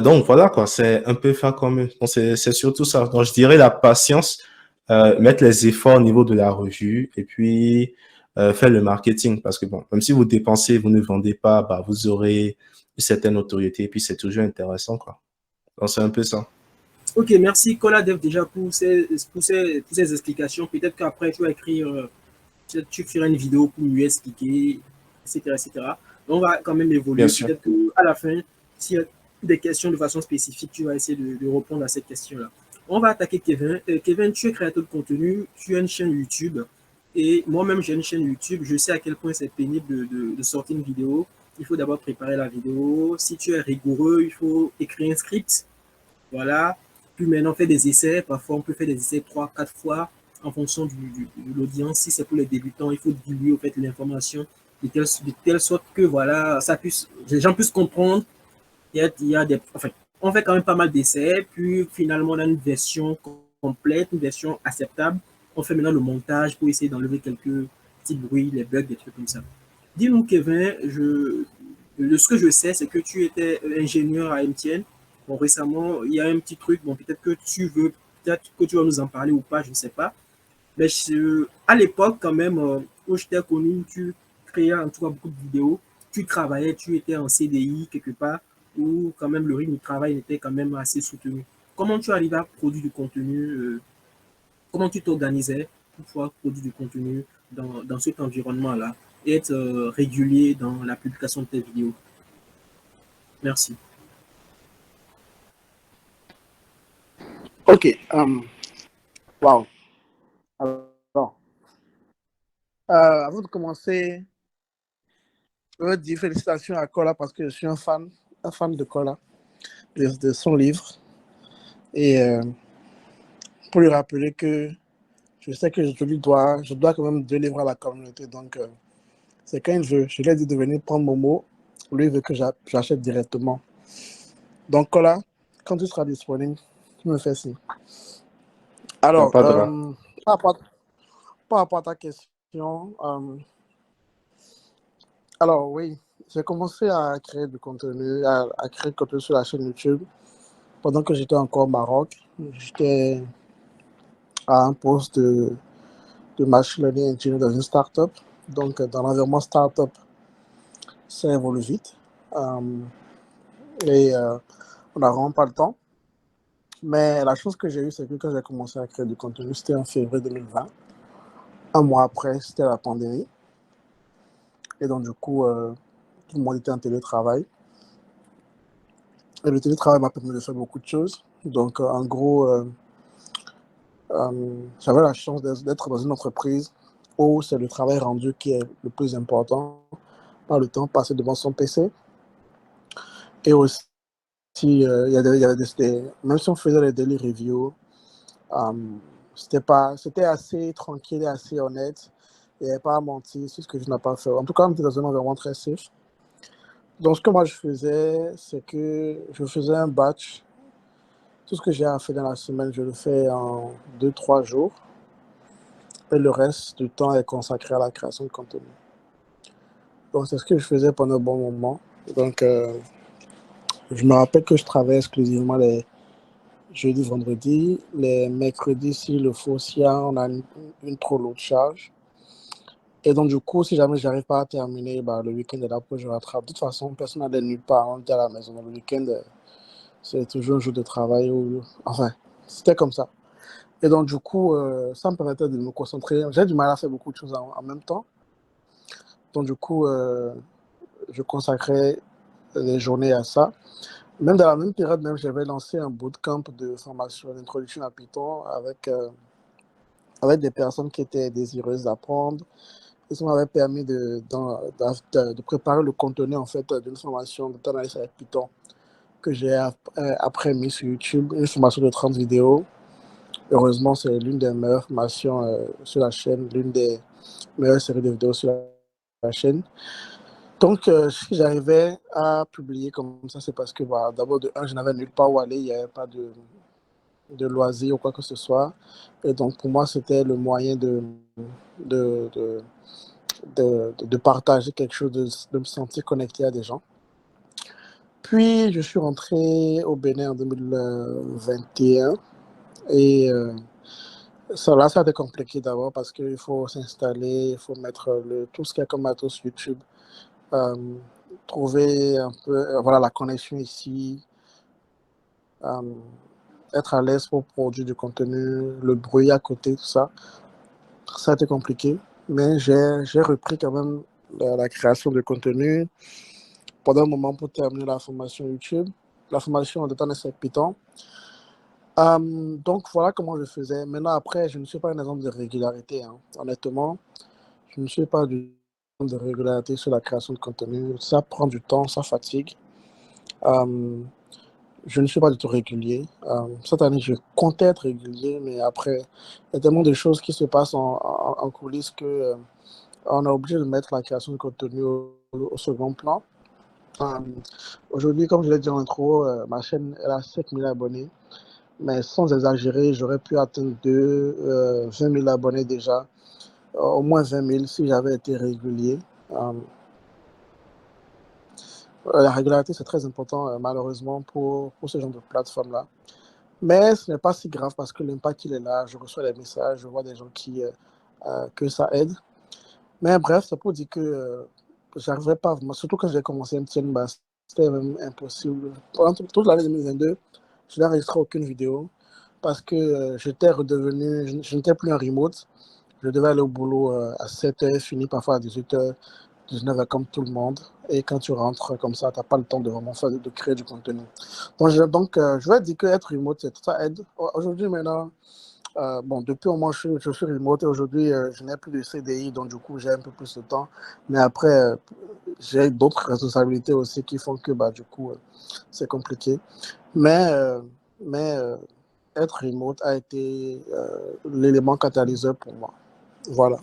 Donc voilà quoi, c'est un peu faire comme eux. Donc c'est surtout ça. Donc je dirais la patience, mettre les efforts au niveau de la revue et puis faire le marketing parce que bon, même si vous dépensez, vous ne vendez pas, bah vous aurez une certaine autorité et puis c'est toujours intéressant quoi. Donc c'est un peu ça. Ok, merci Coladev déjà pour ces explications. Peut-être qu'après, tu vas écrire, tu feras une vidéo pour mieux expliquer, etc., etc. On va quand même Bien évoluer. sûr. Peut-être qu'à la fin, s'il y a des questions de façon spécifique, tu vas essayer de répondre à cette question-là. On va attaquer Kevin. Kevin, tu es créateur de contenu, tu as une chaîne YouTube. Et moi-même, j'ai une chaîne YouTube. Je sais à quel point c'est pénible de sortir une vidéo. Il faut d'abord préparer la vidéo. Si tu es rigoureux, il faut écrire un script. Voilà. Puis maintenant, on fait des essais. Parfois, on peut faire des essais 3, 4 fois en fonction de l'audience. Si c'est pour les débutants, il faut diluer au fait, l'information de telle sorte que voilà, les gens puissent comprendre. Enfin, on fait quand même pas mal d'essais. Puis finalement, on a une version complète, une version acceptable. On fait maintenant le montage pour essayer d'enlever quelques petits bruits, les bugs, des trucs comme ça. Dis-nous, Kevin, ce que je sais, c'est que tu étais ingénieur à MTN. Bon, récemment, il y a un petit truc, bon, peut-être que tu vas nous en parler ou pas, je ne sais pas. Mais à l'époque, quand même, où je t'ai connu, tu créais en tout cas beaucoup de vidéos, tu travaillais, tu étais en CDI quelque part, où quand même le rythme de travail était quand même assez soutenu. Comment tu arrivais à produire du contenu, comment tu t'organisais pour pouvoir produire du contenu dans cet environnement-là et être régulier dans la publication de tes vidéos? Merci. Ok. Wow. Alors, avant de commencer, je veux dire félicitations à Kola parce que je suis un fan de Kola, de son livre. Et pour lui rappeler que je sais que je dois quand même délivrer à la communauté. Donc, c'est quand il veut. Je lui ai dit de venir prendre Momo. Lui, il veut que j'achète directement. Donc, là, quand tu seras disponible, tu me fais signe. Il n'y a Alors, pas de... par rapport à ta question, alors oui, j'ai commencé à créer du contenu, à créer du contenu sur la chaîne YouTube pendant que j'étais encore au Maroc. J'étais à un poste de machine learning engineer dans une startup. Donc, dans l'environnement startup, ça évolue vite. Et on n'a vraiment pas le temps. Mais la chose que j'ai eue, c'est que quand j'ai commencé à créer du contenu, c'était en février 2020. Un mois après, c'était la pandémie. Et donc, du coup, tout le monde était en télétravail. Et le télétravail m'a permis de faire beaucoup de choses. Donc, en gros, j'avais la chance d'être dans une entreprise où c'est le travail rendu qui est le plus important, pas le temps passé devant son PC. Et aussi, il y avait même si on faisait les daily reviews, c'était assez tranquille et assez honnête. Il n'y avait pas à mentir sur ce que je n'ai pas fait. En tout cas, on était dans un environnement très safe. Donc, ce que moi je faisais, c'est que je faisais un batch. Tout ce que j'ai à faire dans la semaine, je le fais en 2-3 jours. Et le reste du temps est consacré à la création de contenu. Donc, c'est ce que je faisais pendant un bon moment. Donc, je me rappelle que je travaillais exclusivement les jeudis, vendredis. Les mercredis, s'il le faut, s'il y a on a une trop lourde charge. Et donc, du coup, si jamais je n'arrive pas à terminer, bah, le week-end est là pour que je rattrape. De toute façon, personne n'allait nulle part. On était à la maison. Le week-end, c'est toujours un jour de travail. Enfin, c'était comme ça. Et donc, du coup, ça me permettait de me concentrer. J'ai du mal à faire beaucoup de choses en même temps. Donc, du coup, je consacrais les journées à ça. Même dans la même période, même, j'avais lancé un bootcamp de formation d'introduction à Python avec des personnes qui étaient désireuses d'apprendre. Et ça m'avait permis de préparer le contenu en fait, d'une formation d'analyse avec Python que j'ai après mis sur YouTube, une formation de 30 vidéos. Heureusement, c'est l'une des meilleures formations sur la chaîne, l'une des meilleures séries de vidéos sur la chaîne. Donc, si j'arrivais à publier comme ça, c'est parce que bah, d'abord, de un, je n'avais nulle part où aller, il n'y avait pas de loisirs ou quoi que ce soit. Et donc, pour moi, c'était le moyen de, de partager quelque chose, de me sentir connecté à des gens. Puis, je suis rentré au Bénin en 2021 et ça a été compliqué d'abord parce qu'il faut s'installer, il faut mettre tout ce qu'il y a comme matos YouTube, trouver un peu voilà, la connexion ici, être à l'aise pour produire du contenu, le bruit à côté, tout ça. Ça a été compliqué, mais j'ai repris quand même la création de contenu pendant un moment pour terminer la formation YouTube, la formation en Data avec Python. Donc voilà comment je faisais. Maintenant, après, je ne suis pas un exemple de régularité. Hein. Honnêtement, je ne suis pas du exemple de régularité sur la création de contenu. Ça prend du temps, ça fatigue. Je ne suis pas du tout régulier. Cette année, je comptais être régulier, mais après, il y a tellement de choses qui se passent en coulisses que on est obligé de mettre la création de contenu au second plan. Aujourd'hui, comme je l'ai dit en intro, ma chaîne elle a 7000 abonnés. Mais sans exagérer, j'aurais pu atteindre 20 000 abonnés déjà, au moins 20 000 si j'avais été régulier. La régularité, c'est très important, malheureusement, pour ce genre de plateforme-là. Mais ce n'est pas si grave parce que l'impact, il est là. Je reçois des messages, je vois des gens que ça aide. Mais bref, c'est pour dire que j'arrivais pas, surtout quand j'ai commencé MTN, bah, c'était même impossible. Pendant toute l'année 2022, je n'ai enregistré aucune vidéo parce que j'étais redevenu, je n'étais plus en remote. Je devais aller au boulot à 7h, fini parfois à 18h, 19h comme tout le monde. Et quand tu rentres comme ça, tu n'as pas le temps de vraiment faire, de créer du contenu. Donc, je vais dire qu'être remote, ça aide. Aujourd'hui, maintenant, bon, depuis au moins, je suis remote et aujourd'hui, je n'ai plus de CDI, donc du coup, j'ai un peu plus de temps. Mais après, j'ai d'autres responsabilités aussi qui font que, bah, du coup, c'est compliqué. Mais être remote a été l'élément catalyseur pour moi. Voilà.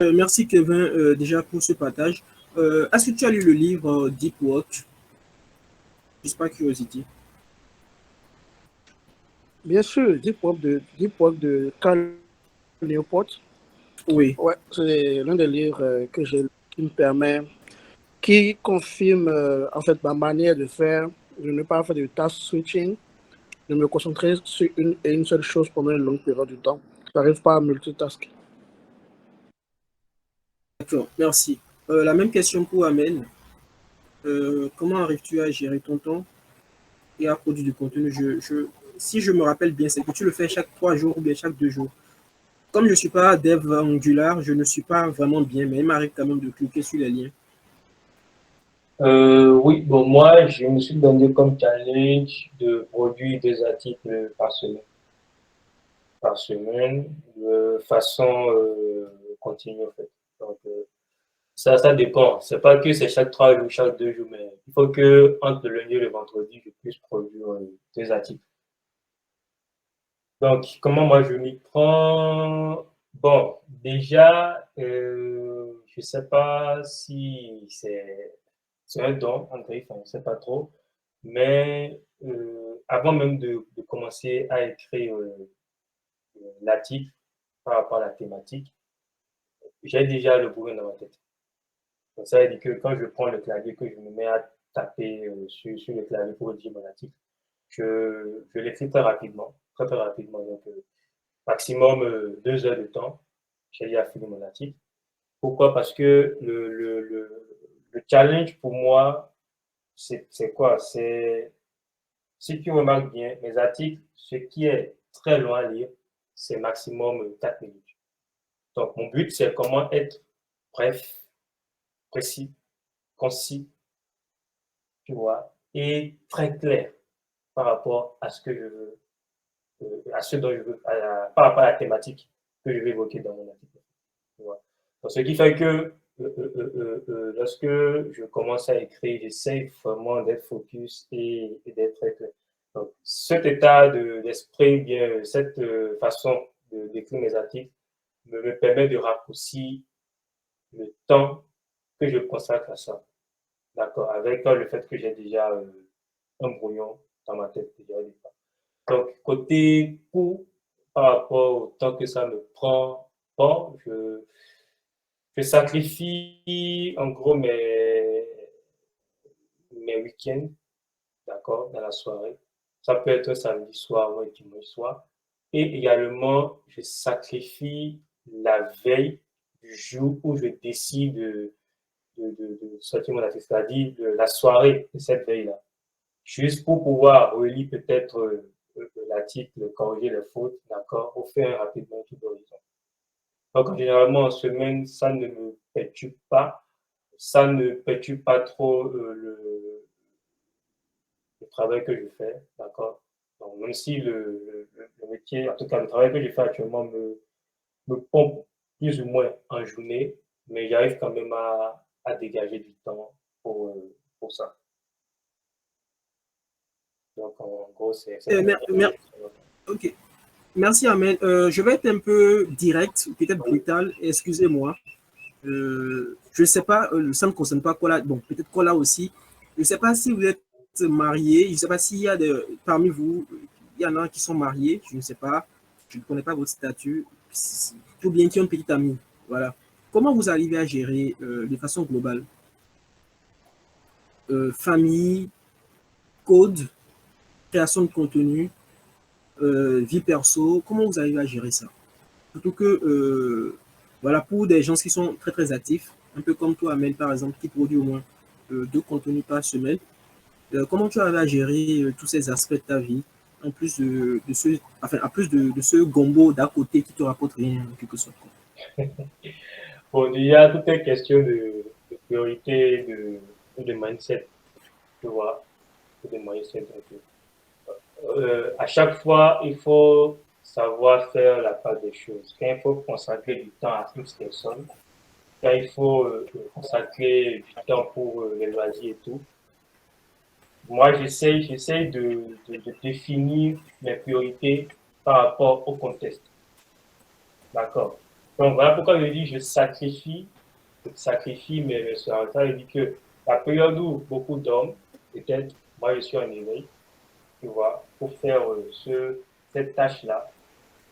Merci Kevin déjà pour ce partage. Est-ce que tu as lu le livre Deep Work? Juste par curiosité. Bien sûr, Deep Work de Cal Newport. Oui. Ouais, c'est l'un des livres que j'ai qui me permet, qui confirme en fait ma manière de faire, de ne pas faire de task switching, de me concentrer sur une seule chose pendant une longue période de temps. Je n'arrive pas à multitasker. D'accord, merci. La même question pour Amen. Comment arrives-tu à gérer ton temps et à produire du contenu? Si je me rappelle bien, c'est que tu le fais chaque 3 jours ou bien chaque 2 jours. Comme je ne suis pas dev Angular, je ne suis pas vraiment bien, mais il m'arrive quand même de cliquer sur les liens. Oui, bon, moi, je me suis donné comme challenge de produire 2 articles par semaine, de façon continue, en fait. Donc, ça dépend. C'est pas que c'est chaque 3 jours, chaque 2 jours, mais il faut que entre le lundi et le vendredi, je puisse produire 2 articles. Donc, comment moi je m'y prends? Bon, déjà, je sais pas si c'est un don, en vrai, enfin, je sais pas trop, mais avant même de commencer à écrire l'article par rapport à la thématique, j'ai déjà le brouillon dans ma tête. Donc, ça veut dire que quand je prends le clavier, que je me mets à taper sur le clavier pour rédiger mon article, je l'écris très rapidement, très très rapidement. Donc, maximum 2 heures de temps, j'ai déjà fini mon article. Pourquoi? Parce que le challenge pour moi, c'est quoi? C'est, si tu remarques bien, mes articles, ce qui est très loin à lire, c'est maximum 4 minutes. Donc, mon but, c'est comment être bref, précis, concis, tu vois, et très clair par rapport à ce que je veux, à ce dont je veux, par rapport à la thématique que je vais évoquer dans mon article. Tu vois. Donc, ce qui fait que lorsque je commence à écrire, j'essaie vraiment d'être focus et d'être très clair. Donc, cet état d'esprit, bien, cette façon d'écrire mes articles me permet de raccourcir le temps que je consacre à ça. D'accord, avec le fait que j'ai déjà un brouillon dans ma tête déjà. Donc, côté coût, par rapport au temps que ça me prend, bon, je sacrifie en gros mes week-ends, d'accord, dans la soirée. Ça peut être samedi soir ou dimanche soir. Et également, je sacrifie la veille du jour où je décide de sortir mon article, c'est-à-dire la soirée de cette veille-là. Juste pour pouvoir relire peut-être l'article, corriger les fautes, d'accord, ou faire rapidement tout d'horizon. Donc, généralement, en semaine, ça ne me perturbe pas. Ça ne perturbe pas trop le travail que je fais, d'accord. Donc, même si le métier, en tout cas, le travail que je fais actuellement me pompe plus ou moins en journée, mais j'arrive quand même à dégager du temps pour ça. Donc, en gros, c'est Ok. Merci, Ahmed. Je vais être un peu direct, peut-être brutal, excusez-moi. Je ne sais pas, ça ne concerne pas Kola, bon, peut-être Kola aussi. Je ne sais pas si vous êtes marié, je ne sais pas s'il y a parmi vous, il y en a qui sont mariés, je ne sais pas, je ne connais pas votre statut, ou bien qui ont une petite amie. Voilà. Comment vous arrivez à gérer de façon globale famille, code, création de contenu, vie perso, comment vous arrivez à gérer ça? Surtout que, voilà, pour des gens qui sont très, très actifs, un peu comme toi, Amel, par exemple, qui produit au moins 2 contenus par semaine, comment tu arrives à gérer tous ces aspects de ta vie, en plus de ce, enfin, en plus de ce gombo d'à côté qui te rapporte rien, en quelque sorte. bon, déjà, tout est question de priorité, de mindset, tu vois, de mindset. Donc, à chaque fois, il faut savoir faire la part des choses. Quand il faut consacrer du temps à une personne, quand il faut consacrer du temps pour les loisirs et tout, moi, j'essaie de définir mes priorités par rapport au contexte. D'accord. Donc, voilà pourquoi je dis je sacrifie mes soins. Ça veut dire que la période où beaucoup dorment, peut-être, moi, je suis en éveil, tu vois, pour faire cette tâche-là,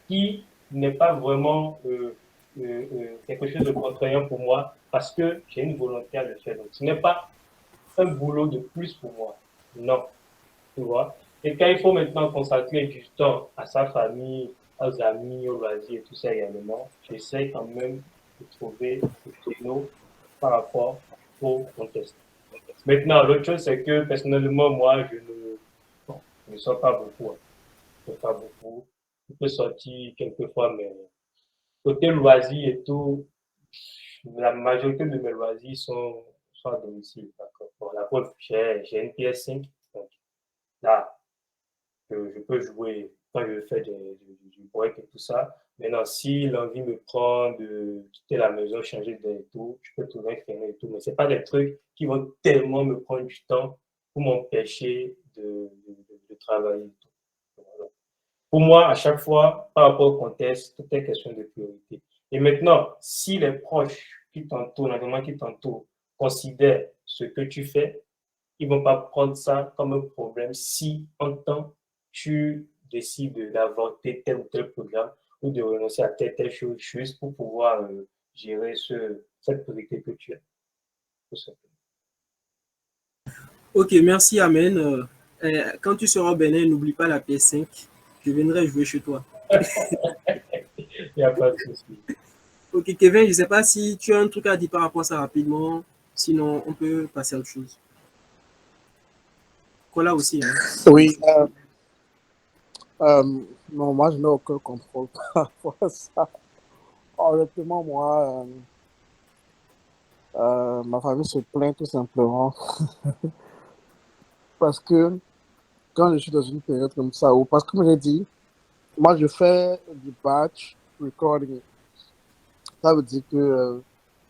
qui n'est pas vraiment quelque chose de contraignant pour moi parce que j'ai une volonté à le faire. Donc, ce n'est pas un boulot de plus pour moi. Non, tu vois. Et quand il faut maintenant consacrer du temps à sa famille, aux amis, aux loisirs et tout ça également, j'essaie quand même de trouver le créneau par rapport au contexte. Maintenant, l'autre chose, c'est que personnellement, moi, bon, je ne sors pas beaucoup. Hein. Je ne sors pas beaucoup. Je peux sortir quelquefois, mais côté loisirs et tout, la majorité de mes loisirs sont à domicile. D'accord. Bon, la preuve, j'ai une PS5. Donc là, je peux jouer quand je fais du break et tout ça. Maintenant, si l'envie me prend de quitter la maison, changer et tout, je peux trouver un créneau et tout. Mais ce pas des trucs qui vont tellement me prendre du temps pour m'empêcher de travailler. Et tout. Voilà. Pour moi, à chaque fois, par rapport au contexte, tout est question de priorité. Et maintenant, si les proches qui t'entourent, notamment qui t'entourent, considèrent ce que tu fais, ils ne vont pas prendre ça comme un problème si, en temps, tu décides d'avorter tel ou tel programme ou de renoncer à telle chose juste pour pouvoir gérer cette priorité que tu as. Tout simplement. Ok, merci Amen. Quand tu seras au Bénin, n'oublie pas la PS5. Je viendrai jouer chez toi. Il n'y a pas de souci. Ok, Kevin, je ne sais pas si tu as un truc à dire par rapport à ça rapidement. Sinon, on peut passer à autre chose. Voilà aussi. Hein. Oui, non, moi, je n'ai aucun contrôle par rapport à ça. Honnêtement, moi, ma famille se plaint tout simplement parce que quand je suis dans une période comme ça, ou parce que, comme j'ai dit, moi, je fais du batch recording. Ça veut dire que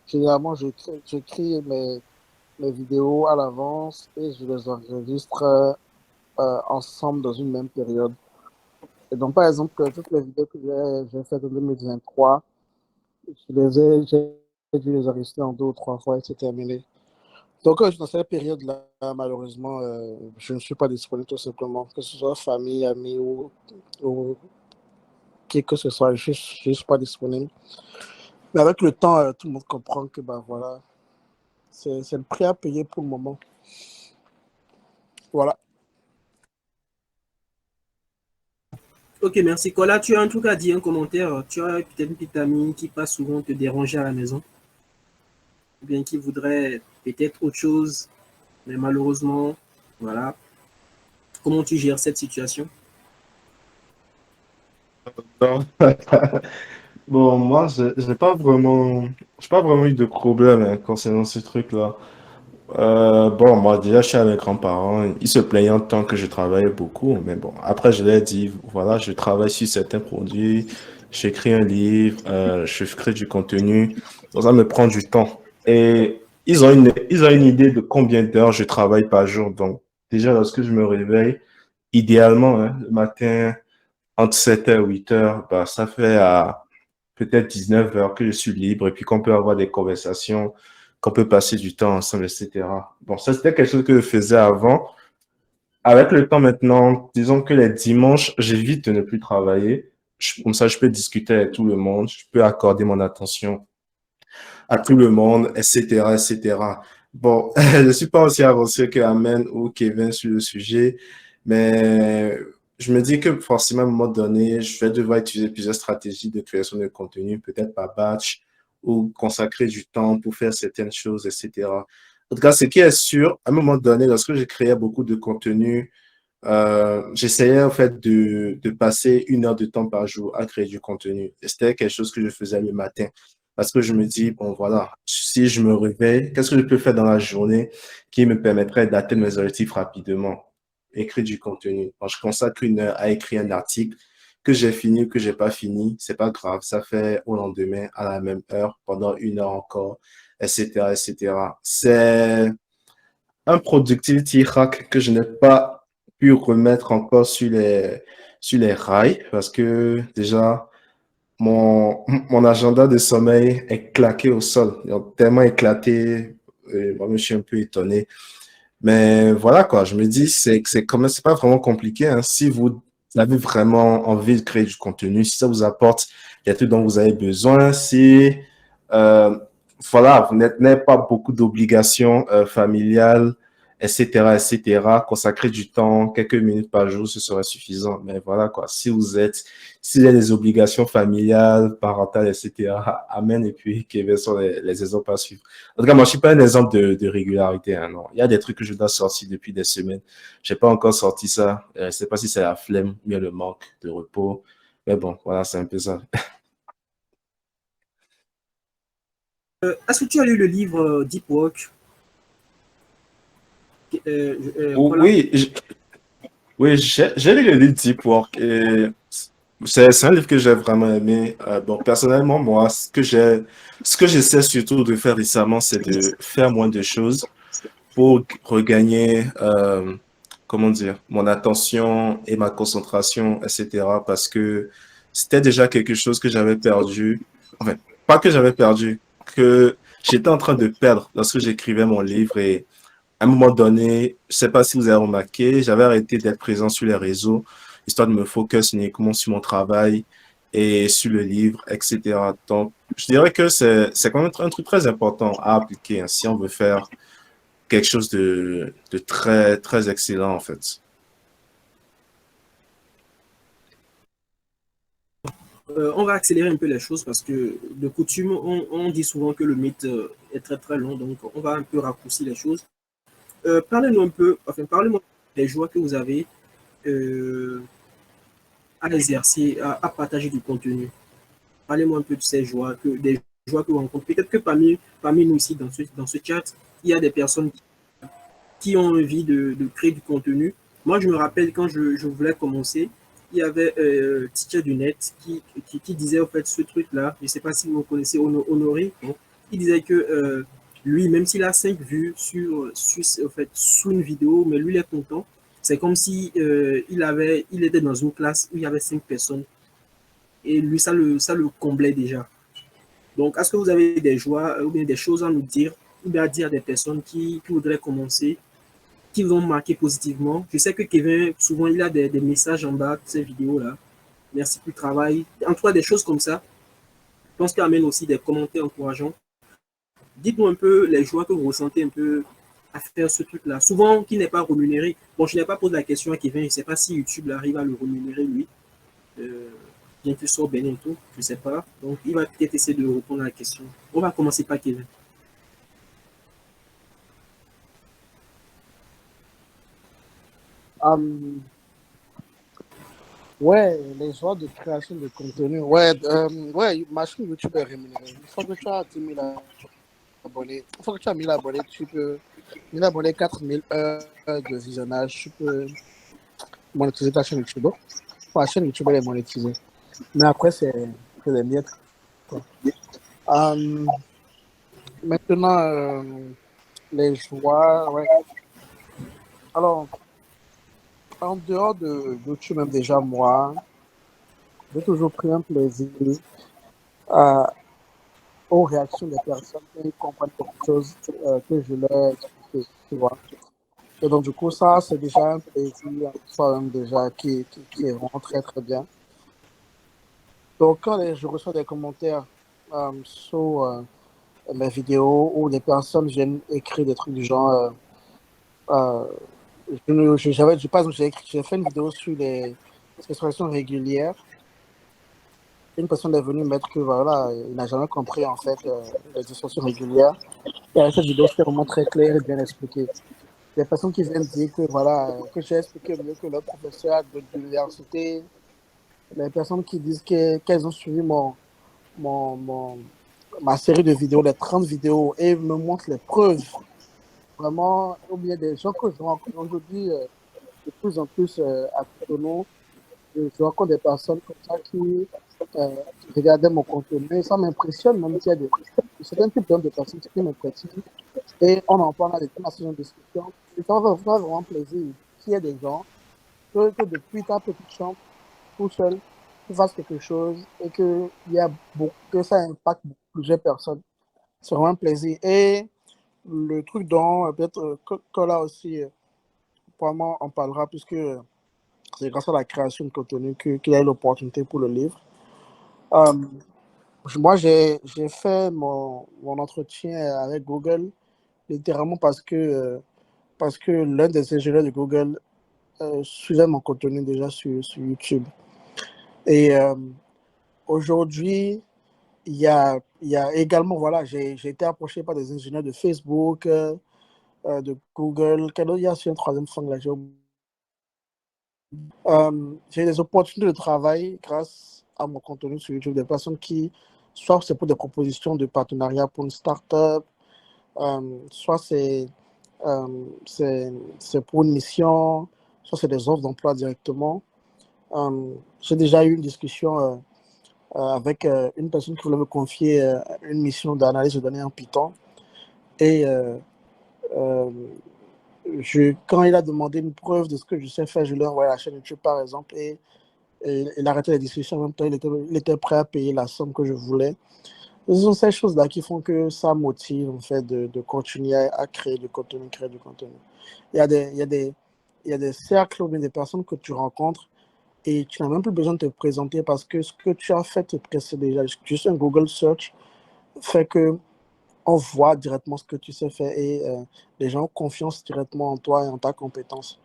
généralement, j'écris mes vidéos à l'avance et je les enregistre ensemble dans une même période. Et donc, par exemple, toutes les vidéos que j'ai faites en 2023, j'ai dû les enregistrer en 2 ou 3 fois et c'est terminé. Donc, dans cette période-là, malheureusement, je ne suis pas disponible tout simplement, que ce soit famille, amis ou qui que ce soit, je ne suis pas disponible. Mais avec le temps, tout le monde comprend que bah, voilà, c'est le prix à payer pour le moment. Voilà. Ok, merci. Kola, tu as un truc à dire, un commentaire. Tu as peut-être une petite amie qui passe souvent te déranger à la maison. Ou bien qui voudrait peut-être autre chose. Mais malheureusement, voilà. Comment tu gères cette situation? Non. Bon, moi, j'ai pas vraiment eu de problème hein, concernant ce truc-là. Bon, moi, déjà, je suis avec mes grands-parents. Ils se plaignaient tant que je travaillais beaucoup. Mais bon, après, je leur ai dit, voilà, je travaille sur certains produits, j'écris un livre, je crée du contenu. Donc, ça me prend du temps. Et ils ont une idée de combien d'heures je travaille par jour. Donc, déjà, lorsque je me réveille, idéalement, hein, le matin, entre 7 h et 8 h, bah, ça fait à peut-être 19 h que je suis libre et puis qu'on peut avoir des conversations, qu'on peut passer du temps ensemble, etc. Bon, ça, c'était quelque chose que je faisais avant. Avec le temps maintenant, disons que les dimanches, j'évite de ne plus travailler. Comme ça, je peux discuter avec tout le monde, je peux accorder mon attention à tout le monde, etc., etc. Bon, je suis pas aussi avancé que Amen ou Kevin sur le sujet, mais je me dis que forcément, à un moment donné, je vais devoir utiliser plusieurs stratégies de création de contenu, peut-être par batch ou consacrer du temps pour faire certaines choses, etc. En tout cas, ce qui est sûr, à un moment donné, lorsque j'ai créé beaucoup de contenu, j'essayais en fait de passer 1 heure de temps par jour à créer du contenu. Et c'était quelque chose que je faisais le matin. Parce que je me dis, bon voilà, si je me réveille, qu'est-ce que je peux faire dans la journée qui me permettrait d'atteindre mes objectifs rapidement? Écrire du contenu. Quand je consacre 1 heure à écrire un article, que j'ai fini ou que j'ai pas fini, c'est pas grave. Ça fait au lendemain, à la même heure, pendant 1 heure encore, etc., etc. un productivity hack que je n'ai pas pu remettre encore sur les rails parce que déjà, mon agenda de sommeil est claqué au sol. Il a tellement éclaté, moi, je suis un peu étonné. Mais voilà, quoi, je me dis, c'est pas vraiment compliqué, hein. Si vous avez vraiment envie de créer du contenu, si ça vous apporte les trucs dont vous avez besoin, si, euh, voilà, vous n'avez pas beaucoup d'obligations familiales, etc., consacrer du temps, quelques minutes par jour, ce serait suffisant. Mais voilà, quoi, s'il y a des obligations familiales, parentales, etc., amen, et puis quels sont les exemples à suivre. En tout cas, moi, je suis pas un exemple de régularité, hein, non. Il y a des trucs que je dois sortir depuis des semaines. J'ai pas encore sorti ça. Je sais pas si c'est la flemme ou bien le manque de repos. Mais bon, voilà, c'est un peu ça. Est-ce que tu as lu le livre Deep Work? Voilà. Oui, oui, j'ai lu le livre Deep Work et c'est un livre que j'ai vraiment aimé. Bon, personnellement, moi, ce que j'essaie surtout de faire récemment, c'est de faire moins de choses pour regagner, comment dire, mon attention et ma concentration, etc. Parce que c'était déjà quelque chose que j'avais perdu. Enfin, pas que j'avais perdu, que j'étais en train de perdre lorsque j'écrivais mon livre. Et à un moment donné, je sais pas si vous avez remarqué, j'avais arrêté d'être présent sur les réseaux, histoire de me focus uniquement sur mon travail et sur le livre, etc. Donc, je dirais que c'est quand même un truc très important à appliquer, hein, si on veut faire quelque chose de très, très excellent, en fait. On va accélérer un peu les choses parce que de coutume, on dit souvent que le mythe est très très long, donc on va un peu raccourcir les choses. Parlez-nous un peu, enfin, parlez-moi des joies que vous avez euh, à exercer, à partager du contenu. Parlez-moi un peu de ces joies, des joies que vous rencontrez. Peut-être que parmi nous ici, dans ce chat, il y a des personnes qui ont envie de créer du contenu. Moi, je me rappelle quand je voulais commencer, il y avait Teacher du Net qui disait en fait ce truc-là. Je ne sais pas si vous connaissez Honoré. Bon, il disait que lui, même s'il a 5 vues en fait, sous une vidéo, mais lui, il est content. C'est comme si il était dans une classe où il y avait 5 personnes. Et lui, ça le comblait déjà. Donc, est-ce que vous avez des joies ou bien des choses à nous dire ou bien à dire à des personnes qui voudraient commencer, qui vous ont marqué positivement? Je sais que Kevin, souvent, il a des messages en bas de ces vidéos-là. Merci pour le travail. En tout cas, des choses comme ça. Je pense qu'il amène aussi des commentaires encourageants. Dites-nous un peu les joies que vous ressentez un peu à faire ce truc-là. Souvent, qui n'est pas rémunéré. Bon, je n'ai pas posé la question à Kevin. Je ne sais pas si YouTube arrive à le rémunérer, lui. Euh, bien que ce soit bientôt, je ne sais pas. Donc, il va peut-être essayer de répondre à la question. On va commencer par Kevin. Euh, ouais, les joies de création de contenu. Ouais, ma chaîne YouTube est rémunérée. Une fois que tu as 10 000 abonnés, une fois que tu as 1000 abonnés, tu peux, 1000 abonnés, 4000 heures de visionnage, tu peux monétiser ta chaîne YouTube. La chaîne YouTube, elle est monétisée. Mais après, c'est les miettes, quoi. Euh, maintenant, les joies, ouais. Alors, en dehors de YouTube, même déjà, moi, j'ai toujours pris un plaisir à, aux réactions des personnes qui comprennent quelque chose que je leur explique, tu vois. Et donc, du coup, ça, c'est déjà un plaisir en soi-même déjà qui est vraiment très, très bien. Donc, quand je reçois des commentaires sur mes vidéos où les personnes viennent écrire des trucs du genre, euh, par exemple, j'ai fait une vidéo sur les expressions régulières. Une personne est venue mettre que voilà, il n'a jamais compris en fait les expressions régulières. Et avec cette vidéo, c'était vraiment très clair et bien expliqué. Des personnes qui viennent dire que voilà, que j'ai expliqué mieux que leur professeur de l'université. Les personnes qui disent qu'elles ont suivi mon, mon, ma série de vidéos, les 30 vidéos, et me montrent les preuves. Vraiment, ou bien des gens que je rencontre aujourd'hui de plus en plus à Cotonou, je rencontre des personnes comme ça qui regardaient mon contenu. Et ça m'impressionne, même s'il y a des certains types de personnes qui me prêtent. Et on en parle, on a des thèmes assez de discussion. Et ça va vraiment plaisir qu'il y ait des gens que depuis ta petite chambre, tout seul, tu fasses quelque chose et que ça impacte plusieurs personnes. C'est vraiment un plaisir. Et le truc dont peut-être Cola aussi, probablement en parlera, puisque c'est grâce à la création de contenu qu'il a eu l'opportunité pour le livre. Moi, j'ai fait mon entretien avec Google littéralement parce que l'un des ingénieurs de Google suivait mon contenu déjà sur YouTube. Et aujourd'hui, il y a également, voilà, j'ai été approché par des ingénieurs de Facebook, de Google. Il y a aussi un troisième fond là, j'ai des opportunités de travail grâce à mon contenu sur YouTube, des personnes qui, soit c'est pour des propositions de partenariat pour une start-up, soit c'est pour une mission, soit c'est des offres d'emploi directement. J'ai déjà eu une discussion avec une personne qui voulait me confier une mission d'analyse de données en Python. Et quand il a demandé une preuve de ce que je sais faire, je lui ai envoyé la chaîne YouTube par exemple, et il a arrêté la discussion. En même temps, il était prêt à payer la somme que je voulais. Ce sont ces choses-là qui font que ça motive en fait de continuer à créer du contenu, Il y a des cercles ou bien des personnes que tu rencontres et tu n'as même plus besoin de te présenter parce que ce que tu as fait te précède déjà. Juste un Google Search fait que on voit directement ce que tu sais faire et les gens ont confiance directement en toi et en ta compétence.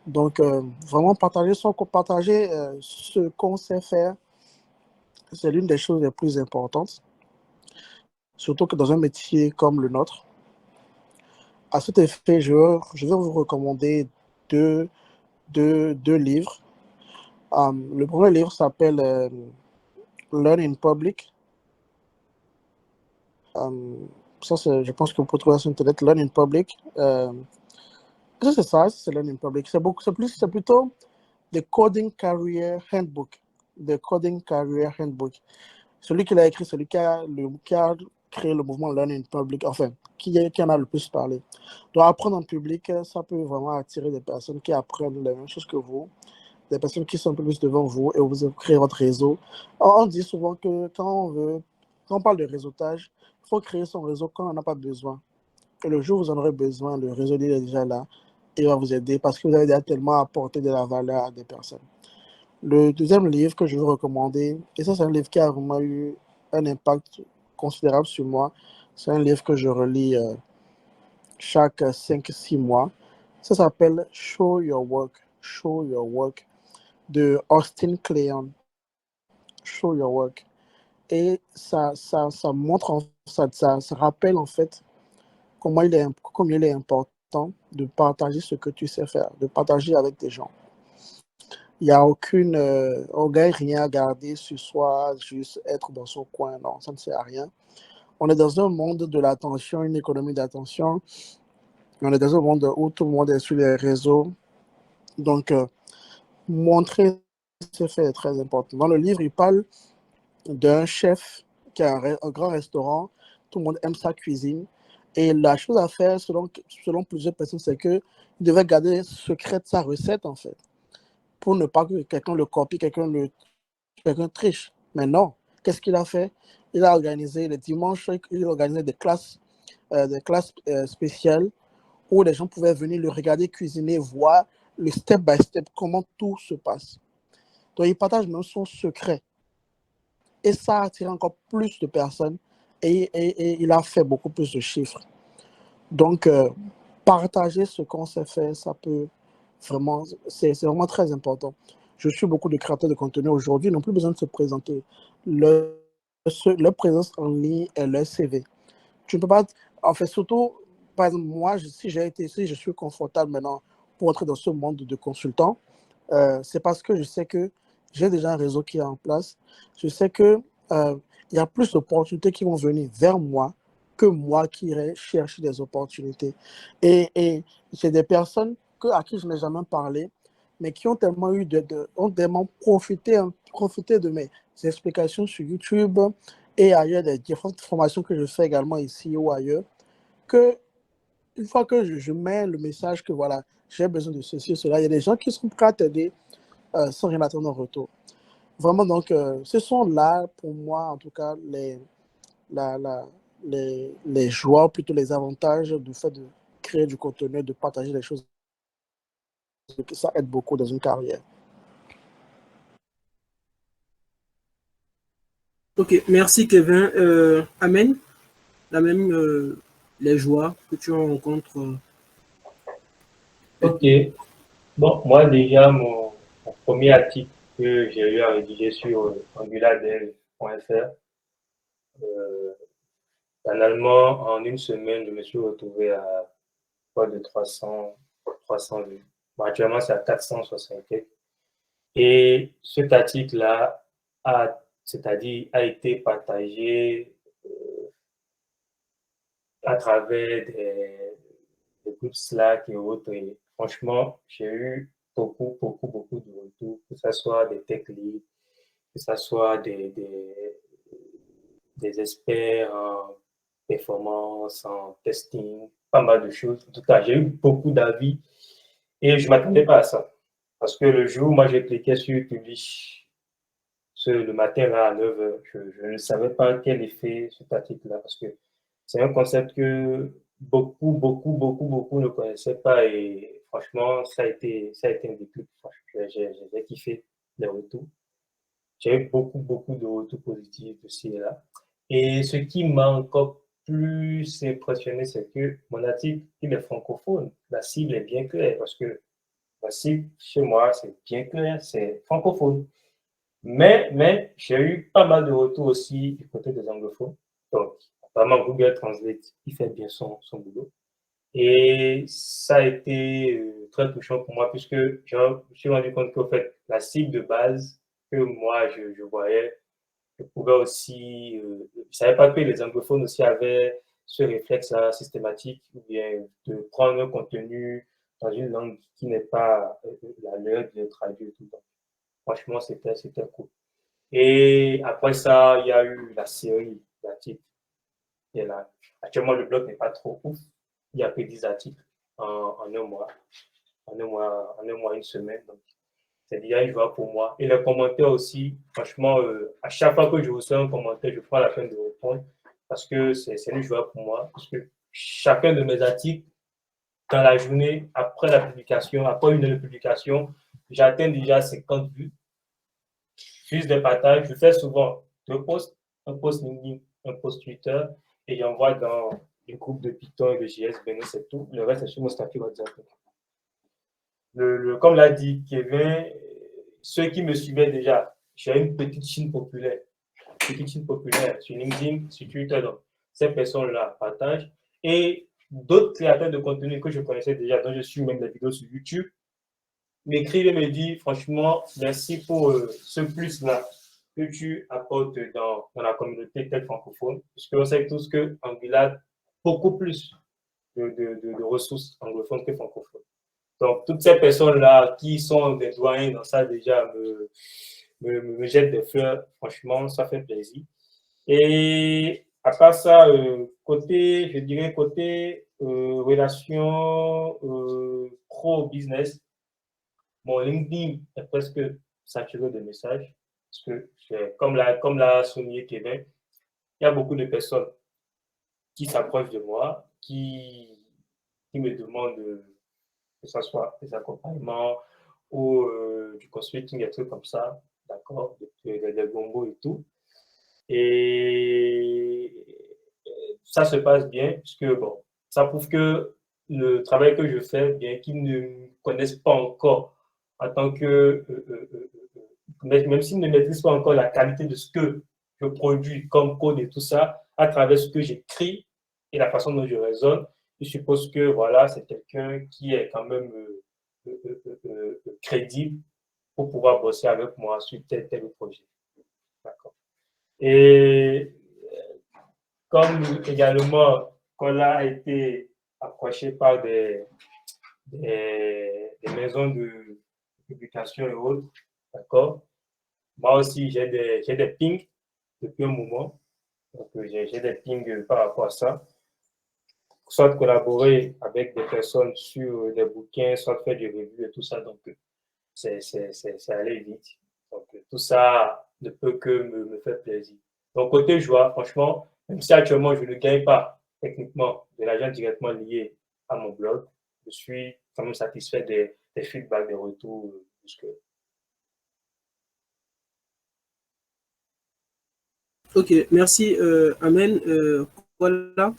Donc, vraiment partager ce qu'on sait faire, c'est l'une des choses les plus importantes. Surtout que dans un métier comme le nôtre. À cet effet, je vais vous recommander deux livres. Le premier livre s'appelle Learn in Public. Ça, je pense que vous pouvez trouver sur Internet, Learn in Public. C'est ça, c'est Learn in Public. C'est plutôt The Coding Career Handbook. The Coding Career Handbook. Celui qui l'a écrit, celui qui a créé le mouvement Learn in Public, enfin, qui en a le plus parlé. Donc, apprendre en public, ça peut vraiment attirer des personnes qui apprennent les mêmes choses que vous, des personnes qui sont un peu plus devant vous et vous créez votre réseau. On dit souvent que quand on parle de réseautage, il faut créer son réseau quand on n'en a pas besoin. Et le jour où vous en aurez besoin, le réseau est déjà là et il va vous aider parce que vous avez déjà tellement apporté de la valeur à des personnes. Le deuxième livre que je veux recommander, et ça c'est un livre qui a vraiment eu un impact considérable sur moi, c'est un livre que je relis chaque 5-6 mois. Ça s'appelle Show Your Work de Austin Kleon. Show Your Work. Et ça montre, ça rappelle en fait combien il est important de partager ce que tu sais faire, de partager avec des gens. Il n'y a on gagne rien à garder sur soi, juste être dans son coin. Non, ça ne sert à rien. On est dans un monde de l'attention, une économie d'attention. On est dans un monde où tout le monde est sur les réseaux. Donc, montrer ce fait est très important. Dans le livre, il parle d'un chef qui a un grand restaurant. Tout le monde aime sa cuisine. Et la chose à faire, selon plusieurs personnes, c'est qu'il devait garder secrète sa recette, en fait, pour ne pas que quelqu'un le copie, quelqu'un triche. Mais non, qu'est-ce qu'il a fait? Il a organisé les dimanches, il a organisé des classes spéciales où les gens pouvaient venir le regarder cuisiner, voir le step by step, comment tout se passe. Donc, il partage même son secret. Et ça a attiré encore plus de personnes et il a fait beaucoup plus de chiffres. Donc, partager ce qu'on sait faire, ça peut vraiment, c'est vraiment très important. Je suis beaucoup de créateurs de contenu aujourd'hui, ils n'ont plus besoin de se présenter. Leur présence en ligne est leur CV. Tu ne peux pas, en fait, surtout, par exemple, moi, si je suis confortable maintenant pour entrer dans ce monde de consultant, c'est parce que je sais que j'ai déjà un réseau qui est en place. Je sais que il y a plus d'opportunités qui vont venir vers moi que moi qui irai chercher des opportunités. Et j'ai des personnes à qui je n'ai jamais parlé, mais qui ont tellement ont tellement profité de mes explications sur YouTube et ailleurs, des différentes formations que je fais également ici ou ailleurs, que une fois que je mets le message que voilà, j'ai besoin de ceci ou cela, il y a des gens qui sont prêts à t'aider sans rien attendre en retour. Vraiment, donc, ce sont là, pour moi, en tout cas, la, la, les joies, plutôt les avantages du fait de créer du contenu, de partager des choses, que ça aide beaucoup dans une carrière. Ok, merci Kevin. Amen, la même les joies que tu rencontres. Ok. Bon, moi déjà, mon premier article que j'ai eu à rédiger sur angulardev.fr, euh, finalement, en une semaine, je me suis retrouvé à pas de 300 vues. Bon, actuellement, c'est à 460. Et cet article-là a, c'est-à-dire, a été partagé à travers des groupes Slack et autres. Et franchement, j'ai eu beaucoup de retours, que ce soit des tech leads, que ce soit des experts en performance, en testing, pas mal de choses. En tout cas, j'ai eu beaucoup d'avis et je ne m'attendais pas à ça. Parce que le jour où moi j'ai cliqué sur Publish, le matin là, à 9h, je ne savais pas quel effet cet article-là, parce que c'est un concept que beaucoup ne connaissaient pas et franchement, ça a été un déclic. J'ai kiffé les retours. J'ai eu beaucoup de retours positifs aussi et là. Et ce qui m'a encore plus impressionné, c'est que mon article, il est francophone. La cible est bien claire parce que la cible chez moi, c'est bien clair, c'est francophone. Mais j'ai eu pas mal de retours aussi du côté des anglophones. Donc, apparemment, Google Translate, il fait bien son boulot. Et ça a été très touchant pour moi puisque je me suis rendu compte qu'en fait, la cible de base que moi, je voyais, je pouvais aussi, je ne savais pas que les anglophones aussi avaient ce réflexe-là systématique ou bien de prendre un contenu dans une langue qui n'est pas la leur, de le traduire tout le temps. Franchement, c'était cool. Et après ça, il y a eu la série d'articles qui est là. Actuellement, le blog n'est pas trop ouf. Il y a que 10 articles en un mois. En un mois, une semaine. Donc, c'est déjà une joie pour moi. Et les commentaires aussi, franchement, à chaque fois que je reçois un commentaire, je prends la peine de répondre parce que c'est une joie pour moi. Parce que chacun de mes articles, dans la journée, après la publication, après une heure de publication, j'atteins déjà 50 vues. Juste des partages. Je fais souvent deux posts, un post LinkedIn, un post Twitter, et j'envoie dans les groupes de Python et de JS, ben c'est tout. Le reste, c'est sur mon statut WhatsApp. Comme l'a dit Kevin, ceux qui me suivaient déjà, j'ai une petite chaîne populaire. Sur LinkedIn, sur Twitter. Donc, ces personnes-là partagent. Et d'autres créateurs de contenu que je connaissais déjà, dont je suis même des vidéos sur YouTube, m'écrivent et me disent franchement, merci pour ce plus-là que tu apportes dans la communauté telle francophone. Parce qu'on sait tous que Angular a beaucoup plus de ressources anglophones que francophones. Donc, toutes ces personnes-là qui sont des doyens dans ça déjà me jettent des fleurs. Franchement, ça fait plaisir. Et à part ça, je dirais côté relation pro-business, mon LinkedIn est presque saturé de messages. Parce que, comme l'a souligné Kevin, il y a beaucoup de personnes qui s'approchent de moi, qui me demandent que ce soit des accompagnements ou du consulting, des trucs comme ça, d'accord, des gombos et tout. Et ça se passe bien, puisque bon, ça prouve que le travail que je fais, bien qu'ils ne me connaissent pas encore en tant que, même s'ils ne maîtrisent pas encore la qualité de ce que je produis comme code et tout ça, à travers ce que j'écris et la façon dont je raisonne, je suppose que voilà, c'est quelqu'un qui est quand même crédible pour pouvoir bosser avec moi sur tel projet. D'accord. Et comme également, Cola a été approché par des maisons de publication et autres, d'accord. Moi aussi, j'ai des pings depuis un moment. Donc, j'ai des pings par rapport à ça. Soit collaborer avec des personnes sur des bouquins, soit faire des revues et tout ça. Donc, c'est aller vite. Donc, tout ça ne peut que me faire plaisir. Donc, côté joie, franchement, même si actuellement je ne gagne pas techniquement de l'argent directement lié à mon blog, je suis quand même satisfait des feedbacks, des retours. Ok, merci Amen. Voilà,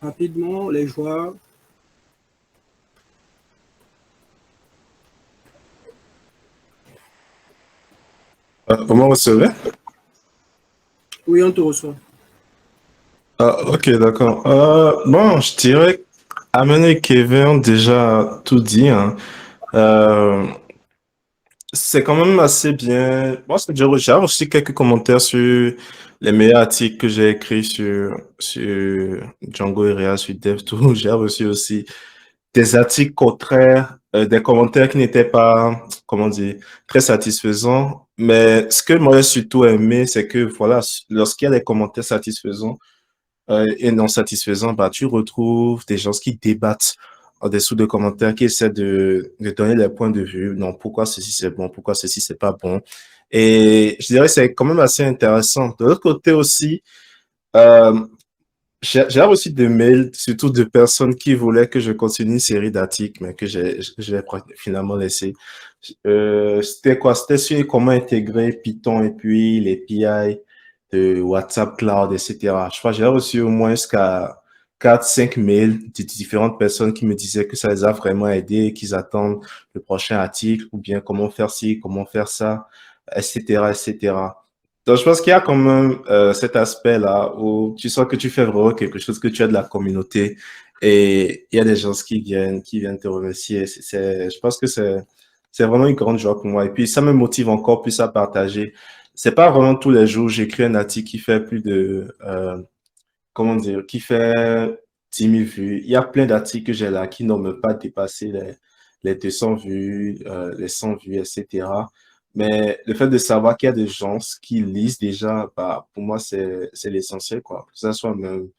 rapidement, les joies. Comment recevez? Oui, on te reçoit. Ah, ok, d'accord. Bon, je dirais Amen et Kevin ont déjà tout dit, hein. Euh, c'est quand même assez bien. Moi, j'ai aussi quelques commentaires sur les meilleurs articles que j'ai écrits sur Django et React, sur DevTools. J'ai reçu aussi des articles contraires, des commentaires qui n'étaient pas, comment dire, très satisfaisants. Mais ce que moi j'ai surtout aimé, c'est que voilà, lorsqu'il y a des commentaires satisfaisants et non satisfaisants, bah, tu retrouves des gens qui débattent en dessous de commentaires, qui essaient de donner leur point de vue. Non, pourquoi ceci c'est bon, pourquoi ceci c'est pas bon. Et je dirais que c'est quand même assez intéressant. De l'autre côté aussi, euh, j'ai reçu des mails, surtout de personnes qui voulaient que je continue une série d'articles, mais que j'ai finalement laissé. C'était quoi? C'était sur comment intégrer Python et puis les API de WhatsApp Cloud, etc. Je crois que j'ai reçu au moins jusqu'à 4 5 mails de différentes personnes qui me disaient que ça les a vraiment aidés, qu'ils attendent le prochain article, ou bien comment faire ci, comment faire ça, etc., etc. Donc, je pense qu'il y a quand même cet aspect-là où tu sens que tu fais vraiment quelque chose, que tu as de la communauté et il y a des gens qui viennent te remercier. Je pense que c'est vraiment une grande joie pour moi. Et puis, ça me motive encore plus à partager. C'est pas vraiment tous les jours, j'écris un article qui fait plus de, comment dire, qui fait 10 000 vues. Il y a plein d'articles que j'ai là qui n'ont même pas dépassé les 200 vues, les 100 vues, etc. Mais le fait de savoir qu'il y a des gens qui lisent déjà, bah, pour moi, c'est l'essentiel, quoi. Que ça soit même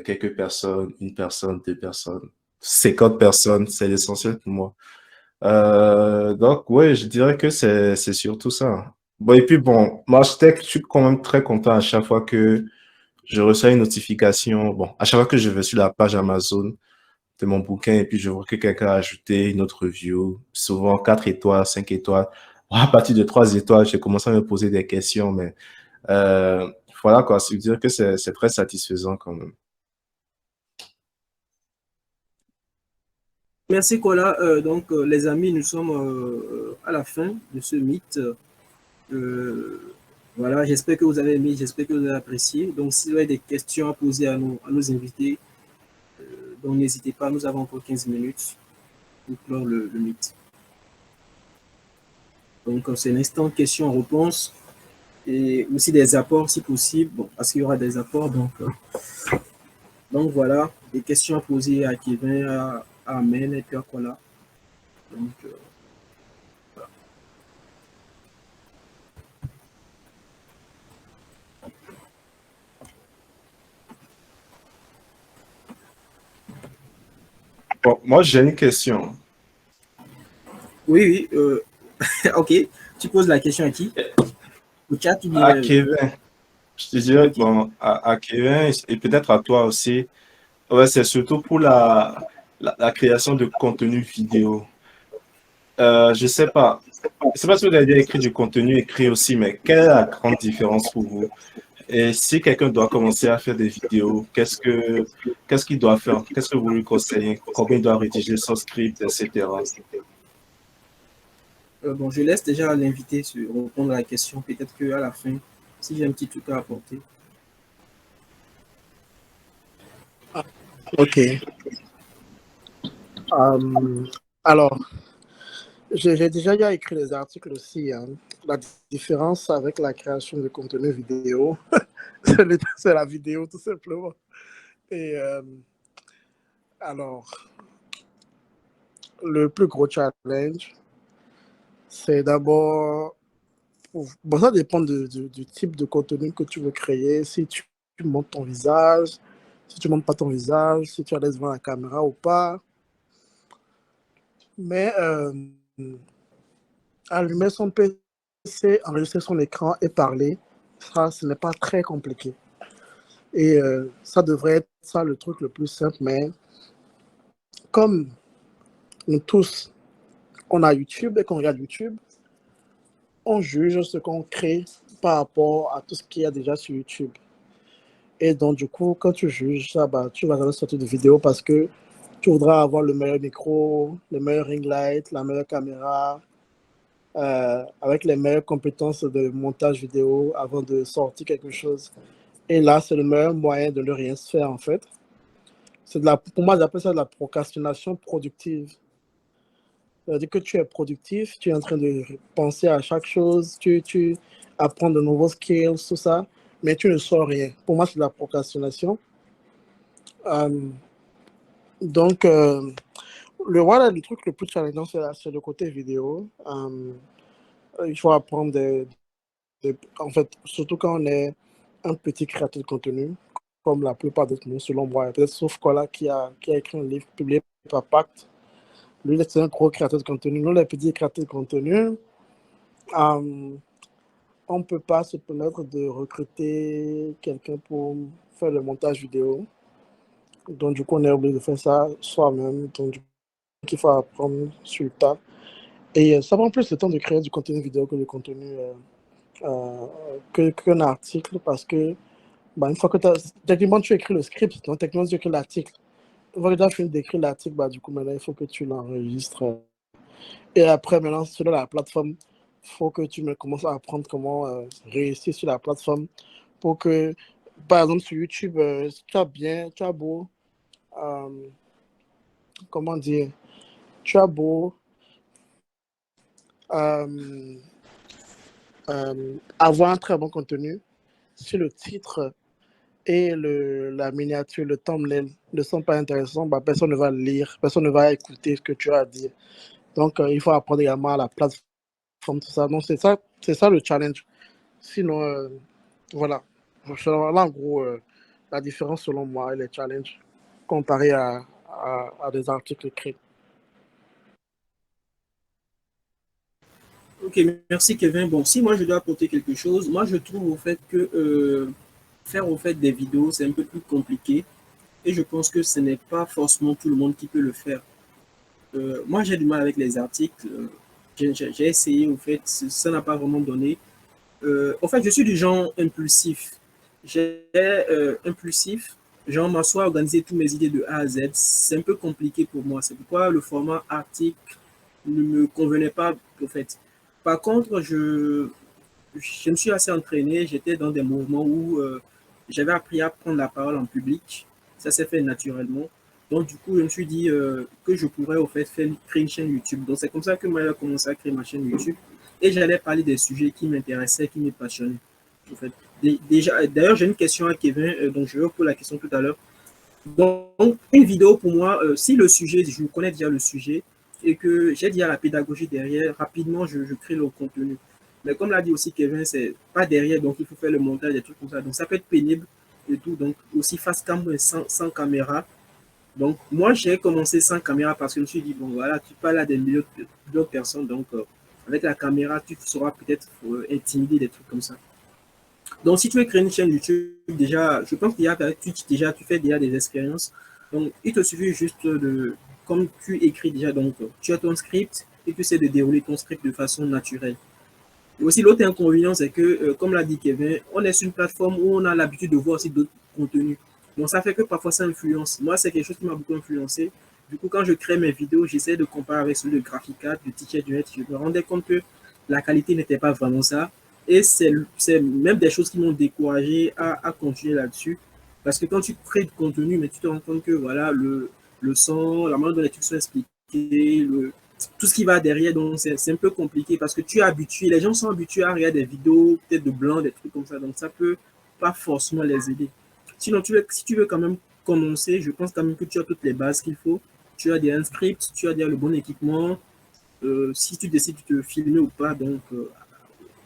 quelques personnes, une personne, 2 personnes, 50 personnes, c'est l'essentiel pour moi. Donc, ouais, je dirais que c'est surtout ça. Bon, et puis bon, moi, je suis quand même très content à chaque fois que je reçois une notification. Bon, à chaque fois que je vais sur la page Amazon de mon bouquin et puis je vois que quelqu'un a ajouté une autre review, souvent 4 étoiles, 5 étoiles. Bon, à partir de 3 étoiles, j'ai commencé à me poser des questions, mais voilà quoi, c'est dire que c'est très satisfaisant quand même. Merci Kola. Donc, les amis, nous sommes à la fin de ce mythe. Euh, voilà, j'espère que vous avez aimé, j'espère que vous avez apprécié. Donc, si vous avez des questions à poser à nos invités, donc n'hésitez pas, nous avons encore 15 minutes pour clore le mythe. Donc, c'est l'instant questions-réponses et aussi des apports si possible, bon, parce qu'il y aura des apports. Donc voilà, des questions à poser à Kevin, à Amen et puis à Kola. Donc, Bon, moi, j'ai une question. oui, ok. Tu poses la question à qui? Au chat ou À bien? Kevin, je te dirais, Ok. bon, à Kevin et peut-être à toi aussi, ouais, c'est surtout pour la création de contenu vidéo. Je sais pas. Je sais pas si vous avez déjà écrit du contenu écrit aussi, mais quelle est la grande différence pour vous? Et si quelqu'un doit commencer à faire des vidéos, qu'est-ce qu'il doit faire? Qu'est-ce que vous lui conseillez? Combien il doit rédiger son script, etc. Bon, je laisse déjà l'invité répondre à la question. Peut-être qu'à la fin, si j'ai un petit truc à apporter. Ok. Alors, j'ai déjà écrit des articles aussi, hein. La différence avec la création de contenu vidéo, c'est la vidéo tout simplement. Et alors, le plus gros challenge, c'est d'abord Bon, ça dépend du type de contenu que tu veux créer. Si tu montes ton visage, si tu montes pas ton visage, si tu es à l'aise devant la caméra ou pas. Mais allumer son PC, enregistrer son écran et parler, ça, ce n'est pas très compliqué. Et ça devrait être ça le truc le plus simple. Mais comme nous tous, on a YouTube et qu'on regarde YouTube, on juge ce qu'on crée par rapport à tout ce qu'il y a déjà sur YouTube. Et donc, du coup, quand tu juges ça, bah, tu vas jamais sortir de vidéo parce que tu voudras avoir le meilleur micro, le meilleur ring light, la meilleure caméra, avec les meilleures compétences de montage vidéo avant de sortir quelque chose. Et là, c'est le meilleur moyen de ne rien se faire, en fait. Pour moi, j'appelle ça de la procrastination productive. C'est-à-dire que tu es productif, tu es en train de penser à chaque chose, tu apprends de nouveaux skills, tout ça, mais tu ne sors rien. Pour moi, c'est de la procrastination. Donc, voilà, le truc le plus challengeant, c'est le côté vidéo. Il faut apprendre en fait, surtout quand on est un petit créateur de contenu, comme la plupart d'entre nous, selon moi, peut-être sauf Kola qui a écrit un livre publié par Pacte. Lui, c'est un gros créateur de contenu. Nous, les petits créateurs de contenu, on ne peut pas se permettre de recruter quelqu'un pour faire le montage vidéo. Donc, du coup, on est obligé de faire ça soi-même. Donc, du coup, il faut apprendre sur le tas. Et ça prend plus de temps de créer du contenu vidéo que du contenu qu'un article parce que bah, une fois que techniquement tu écris le script, donc techniquement tu écris l'article. Une fois que tu as fini d'écrire l'article, bah, du coup maintenant il faut que tu l'enregistres. Et après maintenant sur la plateforme, il faut que tu commences à apprendre comment réussir sur la plateforme pour que, par exemple sur YouTube, tu as beau, comment dire, tu as beau avoir un très bon contenu, si le titre et la miniature, le thumbnail ne sont pas intéressants, bah, personne ne va le lire, personne ne va écouter ce que tu as à dire. Donc, il faut apprendre également à la plateforme, tout ça. Donc, c'est ça le challenge. Sinon, voilà. Voilà en gros la différence selon moi et les challenges comparés à des articles écrits. Ok, merci Kevin. Bon, si moi je dois apporter quelque chose, moi je trouve au fait que faire au fait des vidéos, c'est un peu plus compliqué. Et je pense que ce n'est pas forcément tout le monde qui peut le faire. Moi, j'ai du mal avec les articles. J'ai essayé, au fait, ça n'a pas vraiment donné. En fait, je suis du genre impulsif. J'ai impulsif, genre m'asseoir, organiser toutes mes idées de A à Z. C'est un peu compliqué pour moi. C'est pourquoi le format article ne me convenait pas, en fait. Par contre, je me suis assez entraîné. J'étais dans des mouvements où j'avais appris à prendre la parole en public. Ça s'est fait naturellement. Donc, du coup, je me suis dit que je pourrais, au fait, créer une chaîne YouTube. Donc, c'est comme ça que moi, j'ai commencé à créer ma chaîne YouTube. Et j'allais parler des sujets qui m'intéressaient, qui me passionnaient. En fait. Déjà, d'ailleurs, j'ai une question à Kevin, donc je vais poser la question tout à l'heure. Donc, une vidéo pour moi, si le sujet, je connais déjà le sujet et que j'ai déjà la pédagogie derrière, rapidement, je crée le contenu. Mais comme l'a dit aussi Kevin, c'est pas derrière, donc il faut faire le montage, des trucs comme ça. Donc, ça peut être pénible et tout. Donc, aussi face cam, sans caméra. Donc, moi, j'ai commencé sans caméra parce que je me suis dit, bon, voilà, tu parles à des milliers d'autres personnes. Donc, avec la caméra, tu seras peut-être intimidé, des trucs comme ça. Donc, si tu veux créer une chaîne YouTube, déjà, je pense que tu fais déjà des expériences. Donc, il te suffit juste de, comme tu écris déjà, donc, tu as ton script et tu essaies de dérouler ton script de façon naturelle. Et aussi, l'autre inconvénient, c'est que, comme l'a dit Kevin, on est sur une plateforme où on a l'habitude de voir aussi d'autres contenus. Donc, ça fait que parfois, ça influence. Moi, c'est quelque chose qui m'a beaucoup influencé. Du coup, quand je crée mes vidéos, j'essaie de comparer avec celui de Graphicat, de Teacher du Net. Je me rendais compte que la qualité n'était pas vraiment ça. Et c'est même des choses qui m'ont découragé à continuer là-dessus. Parce que quand tu crées du contenu, mais tu te rends compte que voilà, le son, la manière dont les trucs sont expliqués, tout ce qui va derrière, donc c'est un peu compliqué parce que tu es habitué, les gens sont habitués à regarder des vidéos, peut-être de blanc, des trucs comme ça, donc ça peut pas forcément les aider. Sinon, si tu veux quand même commencer, je pense quand même que tu as toutes les bases qu'il faut. Tu as des scripts, tu as déjà le bon équipement. Si tu décides de te filmer ou pas, donc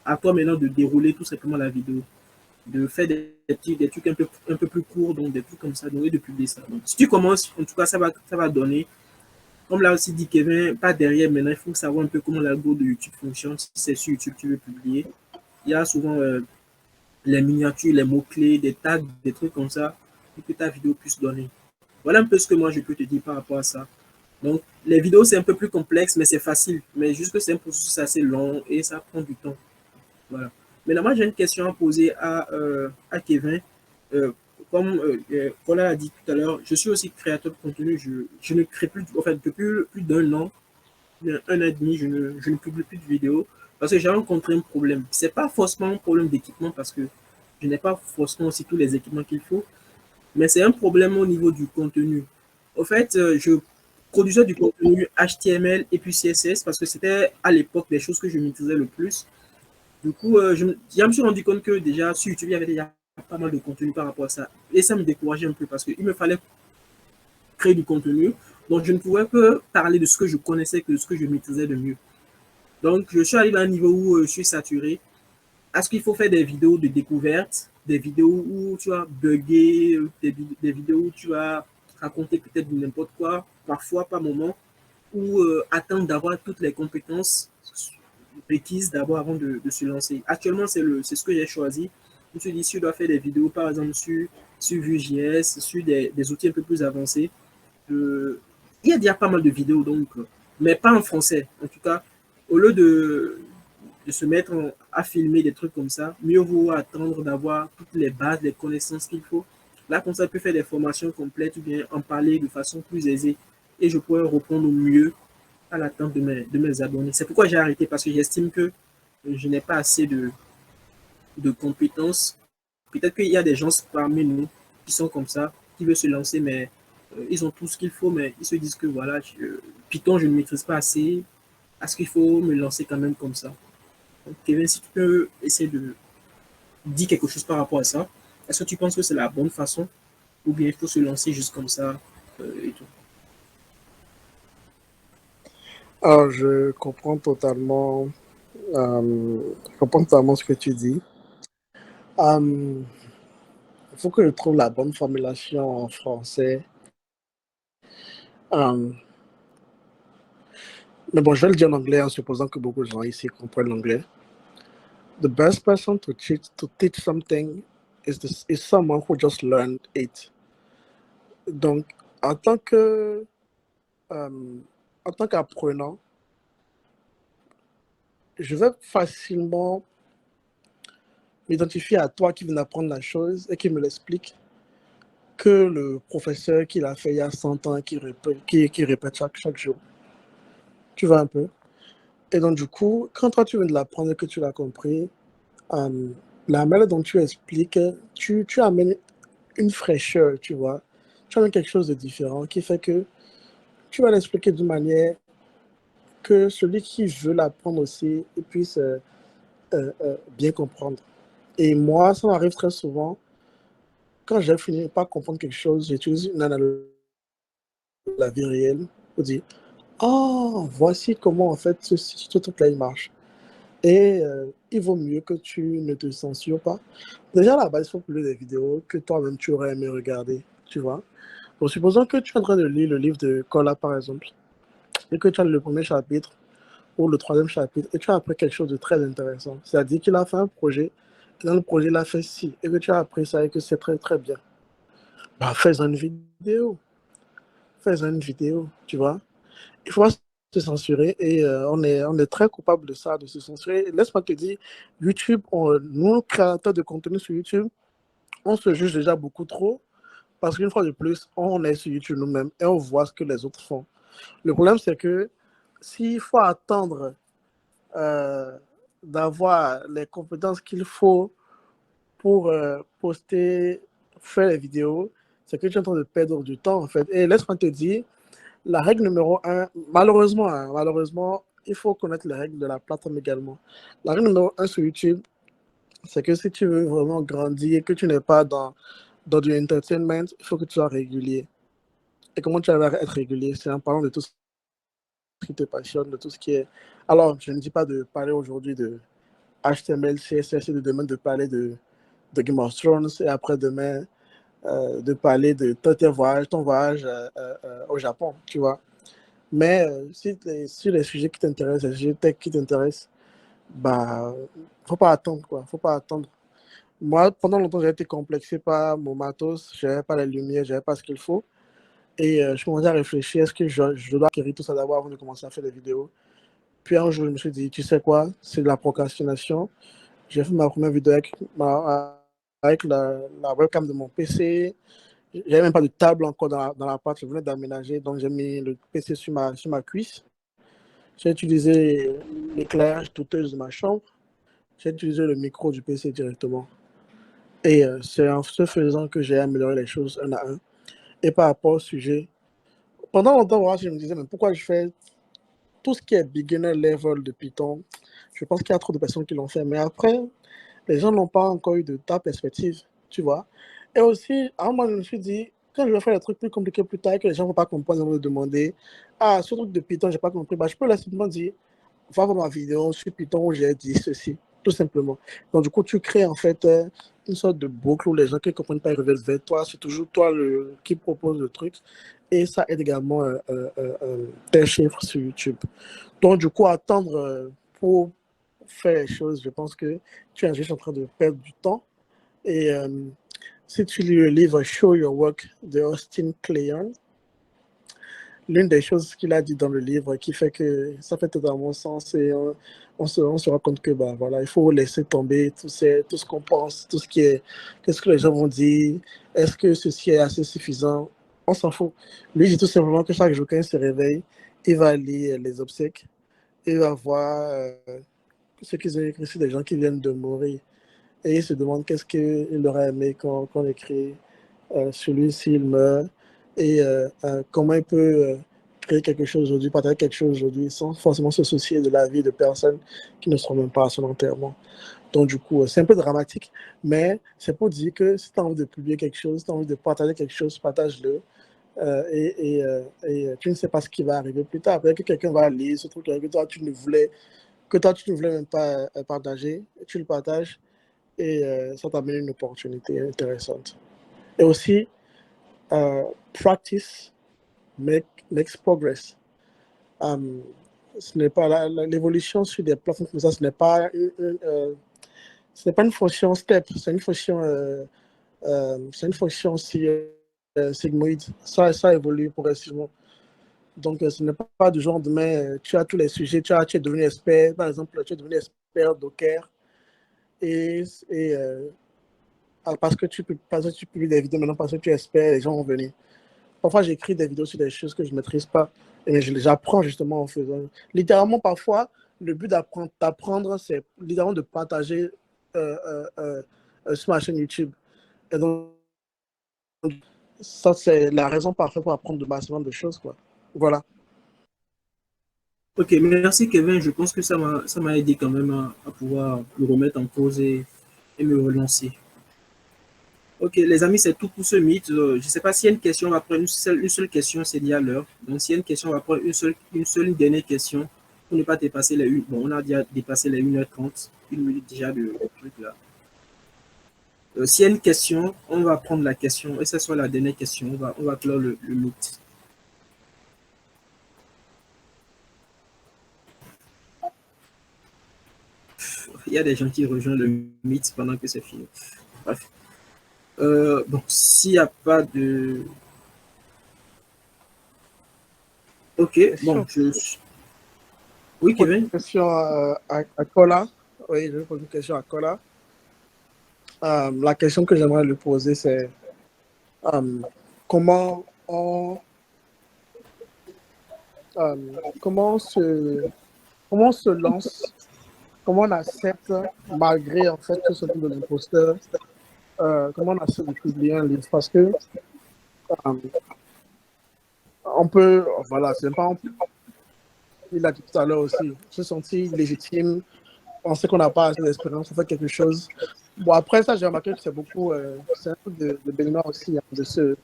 à toi maintenant de dérouler tout simplement la vidéo, de faire des trucs un peu plus courts, donc des trucs comme ça, donc, et de publier ça. Donc, si tu commences, en tout cas, ça va donner, comme l'a aussi dit Kevin, pas derrière maintenant, il faut savoir un peu comment l'algo de YouTube fonctionne. Si c'est sur YouTube, tu veux publier, il y a souvent les miniatures, les mots-clés, des tags, des trucs comme ça, pour que ta vidéo puisse donner. Voilà un peu ce que moi je peux te dire par rapport à ça. Donc, les vidéos, c'est un peu plus complexe, mais c'est facile. Mais juste que c'est un processus assez long et ça prend du temps. Voilà. Maintenant, moi, j'ai une question à poser à Kevin. Euh, comme Paul a dit tout à l'heure, je suis aussi créateur de contenu. Je ne crée plus, en fait, depuis plus d'un an, un an et demi, je ne publie plus de vidéos parce que j'ai rencontré un problème. Ce n'est pas forcément un problème d'équipement parce que je n'ai pas forcément aussi tous les équipements qu'il faut, mais c'est un problème au niveau du contenu. Au fait, je produisais du contenu HTML et puis CSS parce que c'était à l'époque des choses que je maîtrisais le plus. Du coup, je me suis rendu compte que déjà sur YouTube, il y avait déjà pas mal de contenu par rapport à ça. Et ça me décourageait un peu parce qu'il me fallait créer du contenu. Donc, je ne pouvais que parler de ce que je connaissais que de ce que je maîtrisais de mieux. Donc, je suis arrivé à un niveau où je suis saturé. Est-ce qu'il faut faire des vidéos de découverte, des vidéos où tu vas bugger, des vidéos où tu vas raconter peut-être n'importe quoi, parfois par moment, ou attendre d'avoir toutes les compétences requises d'abord avant de se lancer. Actuellement, c'est ce que j'ai choisi. Je me suis dit, si je dois faire des vidéos, par exemple, sur Vue.js, sur des outils un peu plus avancés, il y a déjà pas mal de vidéos, donc, mais pas en français. En tout cas, au lieu de se mettre à filmer des trucs comme ça, mieux vaut attendre d'avoir toutes les bases, les connaissances qu'il faut. Là, comme ça, je peux faire des formations complètes ou bien en parler de façon plus aisée et je pourrais répondre au mieux à l'attente de mes abonnés. C'est pourquoi j'ai arrêté parce que j'estime que je n'ai pas assez de compétences. Peut-être qu'il y a des gens parmi nous qui sont comme ça, qui veulent se lancer, mais ils ont tout ce qu'il faut, mais ils se disent que voilà, Python, je ne maîtrise pas assez. Est-ce qu'il faut me lancer quand même comme ça? Donc, Kevin, si tu peux essayer de dire quelque chose par rapport à ça, est-ce que tu penses que c'est la bonne façon ou bien il faut se lancer juste comme ça et tout? Alors, je comprends totalement ce que tu dis. Il faut que je trouve la bonne formulation en français. Euh, mais bon, je vais le dire en anglais en supposant que beaucoup de gens ici comprennent l'anglais. The best person to teach something is someone who just learned it. Donc, en tant que en tant qu'apprenant, je vais facilement m'identifier à toi qui viens d'apprendre la chose et qui me l'explique que le professeur qui l'a fait il y a 100 ans qui répète chaque jour. Tu vois un peu? Et donc, du coup, quand toi, tu viens de l'apprendre et que tu l'as compris, la manière dont tu expliques, tu amènes une fraîcheur, tu vois. Tu amènes quelque chose de différent qui fait que tu vas l'expliquer d'une manière que celui qui veut l'apprendre aussi puisse bien comprendre. Et moi, ça m'arrive très souvent, quand j'ai fini par comprendre quelque chose, j'utilise une analogie de la vie réelle pour dire, oh, voici comment en fait ce truc-là il marche. Et il vaut mieux que tu ne te censures pas. Déjà, à la base, il faut publier des vidéos que toi-même tu aurais aimé regarder, tu vois. Donc, supposons que tu es en train de lire le livre de Kola, par exemple, et que tu as le premier chapitre ou le troisième chapitre, et tu as appris quelque chose de très intéressant. C'est-à-dire qu'il a fait un projet, et dans le projet, il a fait ci, et que tu as appris ça, et que c'est très, très bien. Bah, fais-en une vidéo. Fais-en une vidéo, tu vois. Il faut pas se censurer, et on est très coupable de ça, de se censurer. Laisse-moi te dire, YouTube, nous, créateurs de contenu sur YouTube, on se juge déjà beaucoup trop, parce qu'une fois de plus, on est sur YouTube nous-mêmes, et on voit ce que les autres font. Le problème, c'est que s'il faut attendre d'avoir les compétences qu'il faut pour poster, faire les vidéos, c'est que tu es en train de perdre du temps, en fait. Et laisse-moi te dire, la règle numéro 1, malheureusement, il faut connaître les règles de la plateforme également. La règle numéro 1 sur YouTube, c'est que si tu veux vraiment grandir, que tu n'es pas dans du entertainment, il faut que tu sois régulier. Et comment tu vas être régulier? C'est en parlant de tout ce qui te passionne, de tout ce qui est... Alors, je ne dis pas de parler aujourd'hui de HTML, CSS, et de demain de parler de Game of Thrones, et après-demain de parler de ton voyage au Japon, tu vois. Mais si les sujets qui t'intéressent, les sujets tech qui t'intéressent, bah, faut pas attendre, quoi. Faut pas attendre. Moi, pendant longtemps, j'ai été complexé par mon matos, j'avais pas la lumière, j'avais pas ce qu'il faut. Et je commençais à réfléchir, est-ce que je dois acquérir tout ça d'abord avant de commencer à faire des vidéos? Puis un jour, je me suis dit, tu sais quoi, c'est de la procrastination. J'ai fait ma première vidéo avec la webcam de mon PC. J'avais même pas de table encore dans l'appart, je venais d'aménager, donc j'ai mis le PC sur ma cuisse. J'ai utilisé l'éclairage douteuse de ma chambre. J'ai utilisé le micro du PC directement. Et c'est en ce faisant que j'ai amélioré les choses un à un. Et par rapport au sujet, pendant longtemps, voilà, je me disais, mais pourquoi je fais tout ce qui est beginner level de Python? Je pense qu'il y a trop de personnes qui l'ont fait. Mais après, les gens n'ont pas encore eu de ta perspective, tu vois. Et aussi, à un moment, je me suis dit, quand je vais faire des trucs plus compliqués plus tard, que les gens ne vont pas comprendre, ils vont me demander, ah, ce truc de Python, je n'ai pas compris, bah, je peux là simplement dire, va voir ma vidéo sur Python où j'ai dit ceci, tout simplement. Donc, du coup, tu crées en fait une sorte de boucle où les gens qui ne comprennent pas, ils reviennent vers toi. C'est toujours toi qui propose le truc. Et ça aide également tes chiffres sur YouTube. Donc, du coup, attendre pour faire les choses, je pense que tu es juste en train de perdre du temps. Et si tu lis le livre Show Your Work de Austin Kleon, l'une des choses qu'il a dit dans le livre qui fait que ça fait totalement sens, et on se rend compte que bah, voilà, il faut laisser tomber tout ce qu'on pense, tout ce qui est, qu'est-ce que les gens vont dire, est-ce que ceci est assez suffisant, on s'en fout. Lui, il dit tout simplement que chaque jour quand il se réveille, il va lire les obsèques, il va voir ce qu'ils ont écrit sur des gens qui viennent de mourir, et il se demande qu'est-ce qu'il aurait aimé qu'on écrit sur lui s'il meurt, et comment il peut créer quelque chose aujourd'hui, partager quelque chose aujourd'hui sans forcément se soucier de la vie de personnes qui ne seront même pas à son enterrement. Donc du coup, c'est un peu dramatique, mais c'est pour dire que si tu as envie de publier quelque chose, si tu as envie de partager quelque chose, partage-le. Et tu ne sais pas ce qui va arriver plus tard. Peut-être que quelqu'un va lire ce truc que toi, tu ne voulais même pas partager, tu le partages, et ça t'amène une opportunité intéressante. Et aussi, practice makes progress. Ce n'est pas l'évolution sur des plateformes comme ça, ce n'est pas une fonction step, c'est une fonction sigmoïde. Ça évolue progressivement. Donc, ce n'est pas du genre demain, tu as tous les sujets, tu es devenu expert, par exemple, tu es devenu expert Docker, et parce que tu publies des vidéos maintenant, parce que tu es expert, les gens vont venir. Parfois, j'écris des vidéos sur des choses que je ne maîtrise pas, et j'apprends justement en faisant. Littéralement, parfois, le but d'apprendre, c'est littéralement de partager sur ma chaîne YouTube. Et donc, ça, c'est la raison parfaite pour apprendre de maximum de choses, quoi. Voilà. Ok, merci Kevin. Je pense que ça m'a aidé quand même à pouvoir me remettre en cause et me relancer. Ok, les amis, c'est tout pour ce mythe. Je ne sais pas s'il y a une question, on va prendre une seule question, c'est lié à l'heure. Donc, s'il y a une question, on va prendre une dernière question pour ne pas dépasser les 1. Bon, on a déjà dépassé les 1h30, 1 minute déjà de truc là. S'il y a une question, on va prendre la question et ce soit la dernière question. On va clore le mythe. Il y a des gens qui rejoignent le mythe pendant que c'est fini. Bref. Bon, s'il n'y a pas de... Ok, bon, oui, Kevin? Une question à Kola. Oui, je vais poser une question à Kola. La question que j'aimerais lui poser, c'est comment on se lance, comment on accepte, malgré en fait ce truc de l'imposteur, comment on accepte de publier un livre, parce que on peut, voilà, c'est pas, il l'a dit tout à l'heure aussi, se sentir légitime, on sait qu'on n'a pas assez d'expérience, on fait quelque chose. Bon, après ça, j'ai remarqué que c'est beaucoup, c'est un truc de béninois aussi, hein, de se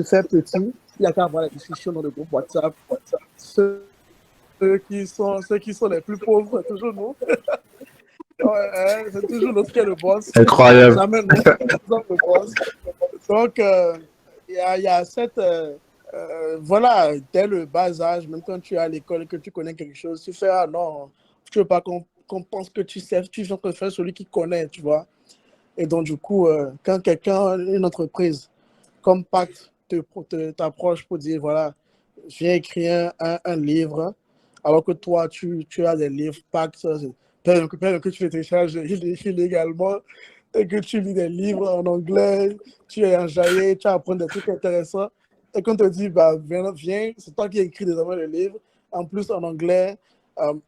faire petit. Il y a qu'à avoir la discussion dans le groupe WhatsApp, ceux qui sont les plus pauvres, c'est toujours nous. Ouais, hein, c'est toujours nous qui est le boss. Incroyable. Jamais nous qui sommes le boss. Donc, il y a cette. Voilà, dès le bas âge, même quand tu es à l'école et que tu connais quelque chose, tu fais, ah non, tu ne veux pas qu'on pense que tu sais, tu viens de faire celui qui connaît, tu vois. Et donc, du coup, quand quelqu'un, une entreprise comme Pacte t'approche pour dire, voilà, viens écrire un livre, alors que toi, tu as des livres Pacte, peut-être que tu les télécharges illégalement, et que tu lis des livres en anglais, tu es enjaillé, tu apprends des trucs intéressants, et qu'on te dit, bah, viens, c'est toi qui écris désormais le livre, en plus en anglais.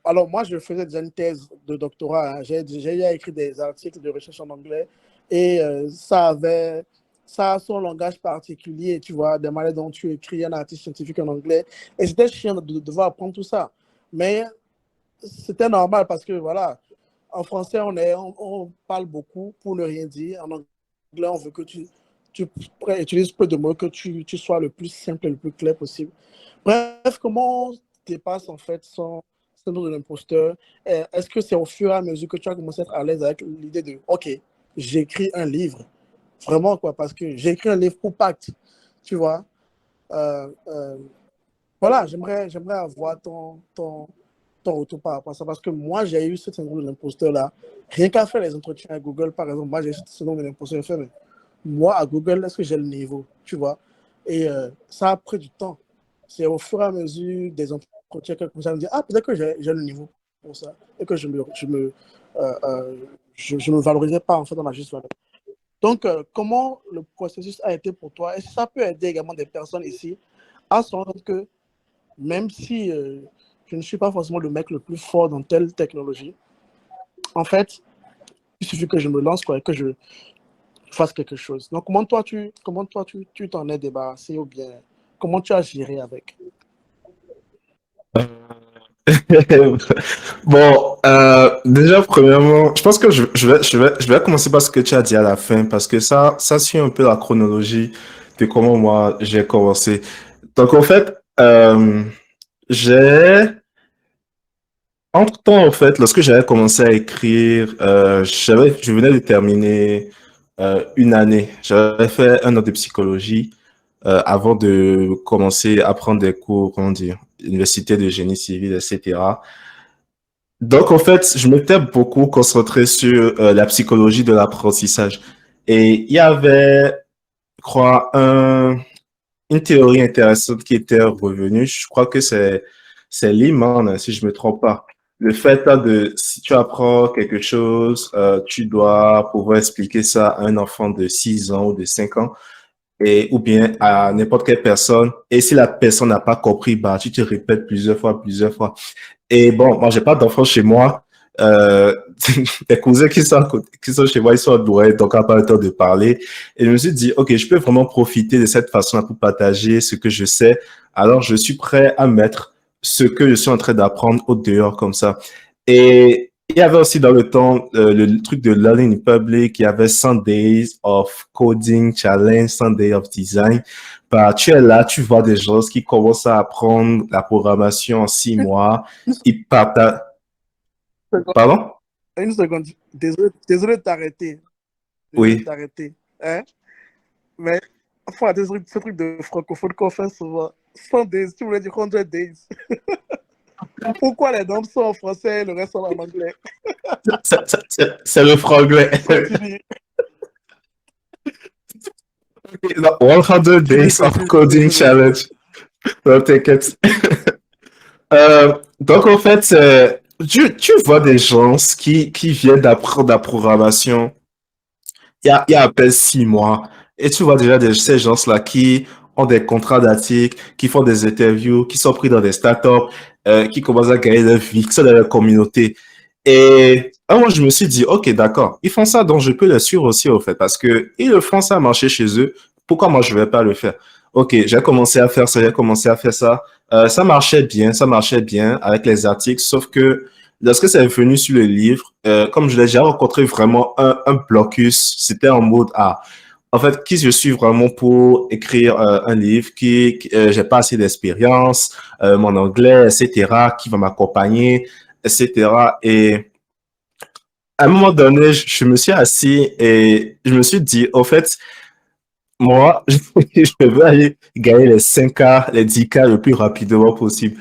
Alors, moi, je faisais déjà une thèse de doctorat, hein. J'ai déjà écrit des articles de recherche en anglais, et ça a son langage particulier, tu vois, des manières dont tu écris un article scientifique en anglais. Et c'était chiant de devoir apprendre tout ça. Mais c'était normal parce que, voilà, en français, on parle beaucoup pour ne rien dire. En anglais, on veut que tu utilises peu de mots, que tu sois le plus simple et le plus clair possible. Bref, comment dépasses en fait son syndrome de l'imposteur? Est-ce que c'est au fur et à mesure que tu as commencé à être à l'aise avec l'idée de, OK, j'écris un livre? Vraiment, quoi, parce que j'ai écrit un livre pour Pacte, tu vois. Voilà, j'aimerais avoir ton retour par rapport à ça, parce que moi, j'ai eu ce syndrome de l'imposteur-là. Rien qu'à faire les entretiens à Google, par exemple, moi, j'ai eu ce syndrome de l'imposteur. Mais moi, à Google, est-ce que j'ai le niveau, tu vois? Et ça a pris du temps. C'est au fur et à mesure des entretiens que je me dis, ah, peut-être que j'ai le niveau pour ça, et que je me valorisais pas, en fait, dans ma juste valeur. Donc, comment le processus a été pour toi? Est-ce que ça peut aider également des personnes ici à se rendre compte que même si je ne suis pas forcément le mec le plus fort dans telle technologie, en fait, il suffit que je me lance, quoi, et que je fasse quelque chose. Donc, comment toi, tu t'en es débarrassé, ou bien comment tu as géré avec? Bon, déjà, premièrement, je pense que je vais commencer par ce que tu as dit à la fin, parce que ça suit un peu la chronologie de comment moi j'ai commencé. Donc, en fait, j'ai, entre-temps, en fait, lorsque j'avais commencé à écrire, je venais de terminer une année. J'avais fait un an de psychologie avant de commencer à prendre des cours, comment dire, université de génie civil, etc. Donc, en fait, je m'étais beaucoup concentré sur la psychologie de l'apprentissage. Et il y avait, je crois, une théorie intéressante qui était revenue. Je crois que c'est Lehman, si je me trompe pas. Le fait de, si tu apprends quelque chose, tu dois pouvoir expliquer ça à un enfant de 6 ans ou de 5 ans, et, ou bien à n'importe quelle personne. Et si la personne n'a pas compris, bah, tu te répètes plusieurs fois, plusieurs fois. Et bon, moi, j'ai pas d'enfants chez moi. Euh, des cousins qui sont chez moi, ils sont doués, donc on n'a pas le temps de parler. Et je me suis dit, OK, je peux vraiment profiter de cette façon pour partager ce que je sais. Alors, je suis prêt à mettre ce que je suis en train d'apprendre au dehors comme ça. Et il y avait aussi dans le temps le truc de Learning in Public, il y avait 100 Days of Coding Challenge, 100 Days of Design. Bah, tu es là, tu vois des gens qui commencent à apprendre la programmation en 6 mois. Ils partagent. Pardon? Une seconde, désolé de t'arrêter. Oui. Hein? Mais faut arrêter ce truc de francophone qu'on fait souvent. 100 days, tu voulais dire 100 days. Pourquoi les noms sont en français et le reste sont en anglais? C'est le franglais. Continue. 100 Days of Coding Challenge. Non, t'inquiète. Donc, en fait, tu vois des gens qui viennent d'apprendre la programmation il y a à peine 6 mois. Et tu vois déjà ces gens-là qui ont des contrats d'articles, qui font des interviews, qui sont pris dans des startups, qui commencent à gagner leur vie, qui sont dans la communauté. Et moi, je me suis dit, OK, d'accord, ils font ça, donc je peux le suivre aussi, au fait, parce que ils le font ça marcher chez eux. Pourquoi moi, je vais pas le faire? OK, j'ai commencé à faire ça, j'ai commencé à faire ça. Ça marchait bien avec les articles, sauf que lorsque c'est venu sur le livre, comme je l'ai déjà rencontré vraiment un blocus, c'était en mode, ah, en fait, qui je suis vraiment pour écrire un livre, j'ai pas assez d'expérience, mon anglais, etc., qui va m'accompagner, etc. Et à un moment donné, je me suis assis et je me suis dit, au fait, moi, je veux aller gagner les 5K, les 10K le plus rapidement possible.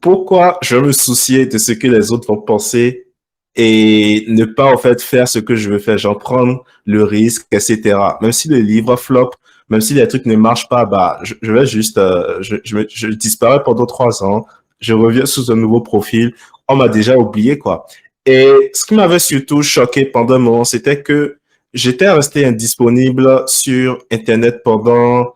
Pourquoi je veux me soucier de ce que les autres vont penser et ne pas en fait faire ce que je veux faire, genre prendre le risque, etc. Même si le livre flop, même si les trucs ne marchent pas, bah je vais juste, je disparais pendant 3 ans, je reviens sous un nouveau profil, on m'a déjà oublié quoi. Et ce qui m'avait surtout choqué pendant un moment, c'était que j'étais resté indisponible sur Internet pendant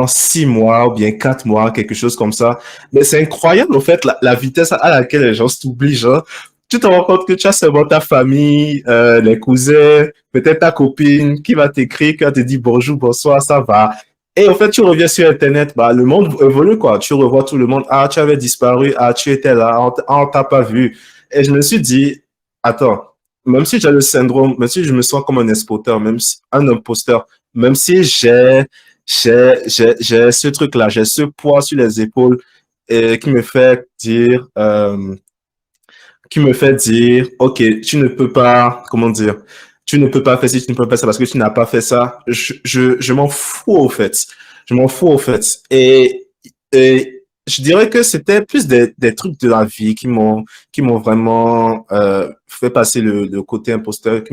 6 mois ou bien 4 mois, quelque chose comme ça. Mais c'est incroyable, en fait, la vitesse à laquelle les gens s'oublient. Hein. Tu te rends compte que tu as seulement ta famille, les cousins, peut-être ta copine qui va t'écrire, qui va te dire bonjour, bonsoir, ça va. Et en fait, tu reviens sur Internet, bah, le monde évolue, quoi. Tu revois tout le monde. Ah, tu avais disparu. Ah, tu étais là. On t'a pas vu. Et je me suis dit, attends, même si j'ai le syndrome, même si je me sens comme un imposteur, un imposteur, même si j'ai ce truc-là, j'ai ce poids sur les épaules qui me fait dire, OK, tu ne peux pas, comment dire, tu ne peux pas faire ci, tu ne peux pas faire ça parce que tu n'as pas fait ça. Je m'en fous au fait. Je m'en fous au fait. Et je dirais que c'était plus des trucs de la vie qui m'ont vraiment fait passer le côté imposteur, qui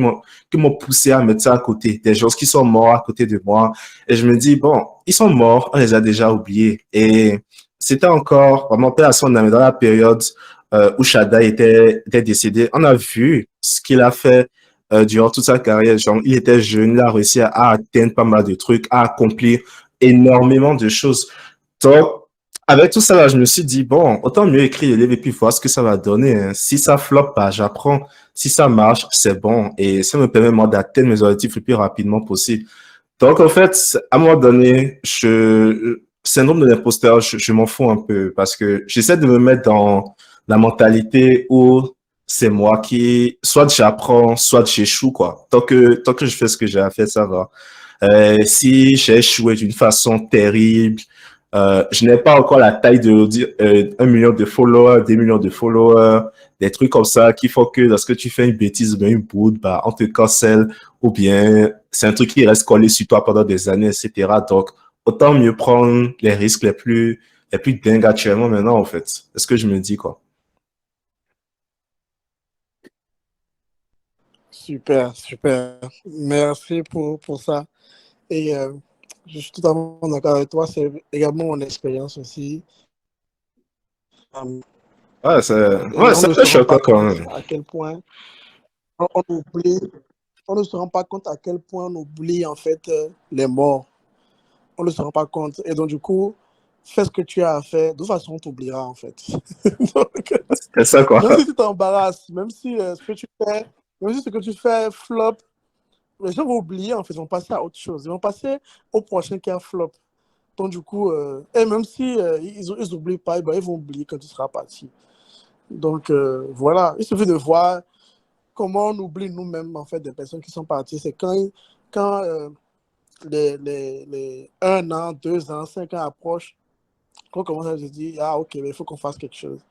m'ont poussé à mettre ça à côté. Des gens qui sont morts à côté de moi. Et je me dis, bon, ils sont morts, on les a déjà oubliés. Et c'était encore vraiment paix à son âme dans la période où Shada était décédé. On a vu ce qu'il a fait durant toute sa carrière. Genre, il était jeune, il a réussi à atteindre pas mal de trucs, à accomplir énormément de choses. Donc, avec tout ça, là, je me suis dit, bon, autant mieux écrire le livre et puis voir ce que ça va donner. Hein. Si ça floppe, bah, j'apprends. Si ça marche, c'est bon. Et ça me permet, moi, d'atteindre mes objectifs le plus rapidement possible. Donc, en fait, à un moment donné, syndrome de l'imposteur, je m'en fous un peu parce que j'essaie de me mettre dans la mentalité où c'est moi qui, soit j'apprends, soit j'échoue, quoi. Tant que je fais ce que j'ai à faire, ça va. Si j'ai échoué d'une façon terrible, je n'ai pas encore la taille de dire 1 million de followers, 2 millions de followers, des trucs comme ça qui font que lorsque tu fais une bêtise ou bien une bourde, bah, on te cancelle ou bien c'est un truc qui reste collé sur toi pendant des années, etc. Donc, autant mieux prendre les risques les plus dingues actuellement maintenant, en fait. C'est ce que je me dis, quoi. Super, super. Merci pour ça. Et je suis totalement d'accord avec toi. C'est également mon expérience aussi. Euh, Ouais, et on c'est ne un se peu rend choquant pas quand compte même. à quel point on oublie, on ne se rend pas compte à quel point on oublie en fait les morts. On ne se rend pas compte. Et donc, du coup, fais ce que tu as à faire. De toute façon, on t'oubliera en fait. Donc, C'est ça, quoi. même si tu t'embarrasses, même si ce que tu fais flop, les gens vont oublier en fait, ils vont passer à autre chose. Ils vont passer au prochain qui a flop. Donc, du coup, et même si ils oublient pas, ben, ils vont oublier quand tu seras parti. Donc, voilà, il suffit de voir comment on oublie nous-mêmes, en fait, des personnes qui sont parties. C'est quand les 1 an, 2 ans, 5 ans approchent, qu'on commence à se dire, ah, ok, mais il faut qu'on fasse quelque chose.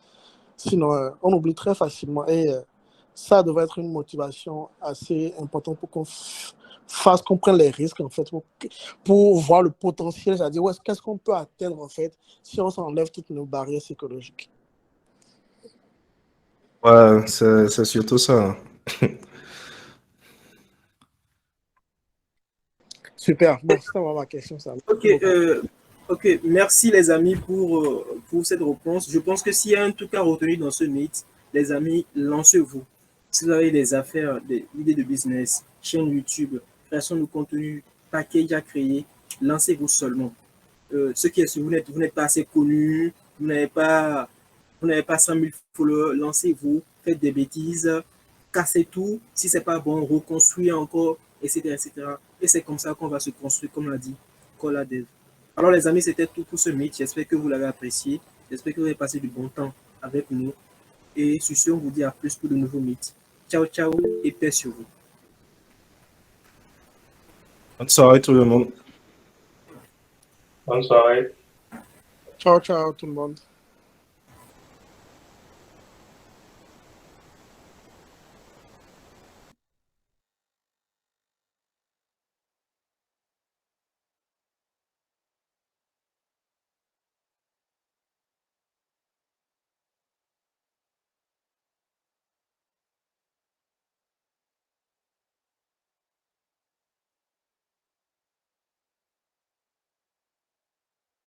Sinon, on oublie très facilement. Et ça devrait être une motivation assez importante pour qu'on prenne les risques, en fait, pour voir le potentiel, c'est-à-dire, qu'est-ce qu'on peut atteindre, en fait, si on s'enlève toutes nos barrières psychologiques. Ouais, c'est surtout ça. Super. Bon, c'était vraiment ma question, ça. Ok, Merci beaucoup. ok, merci les amis pour cette réponse. Je pense que s'il y a un truc à retenir dans ce mythe, les amis, lancez-vous. Si vous avez des affaires, des idées de business, chaîne YouTube, création de contenu, package à créer, lancez-vous seulement. Ce qui est sûr, vous n'êtes pas assez connu, vous n'avez pas 100 000 followers, lancez-vous, faites des bêtises, cassez tout. Si c'est pas bon, reconstruisez encore, etc., etc. Et c'est comme ça qu'on va se construire, comme l'a dit Coladev. Alors les amis, c'était tout pour ce mythe. J'espère que vous l'avez apprécié. J'espère que vous avez passé du bon temps avec nous. Et sur ce, on vous dit à plus pour de nouveaux mythes. Ciao, ciao et paix sur vous. Bonne soirée tout le monde. Bonne soirée. Ciao, ciao tout le monde.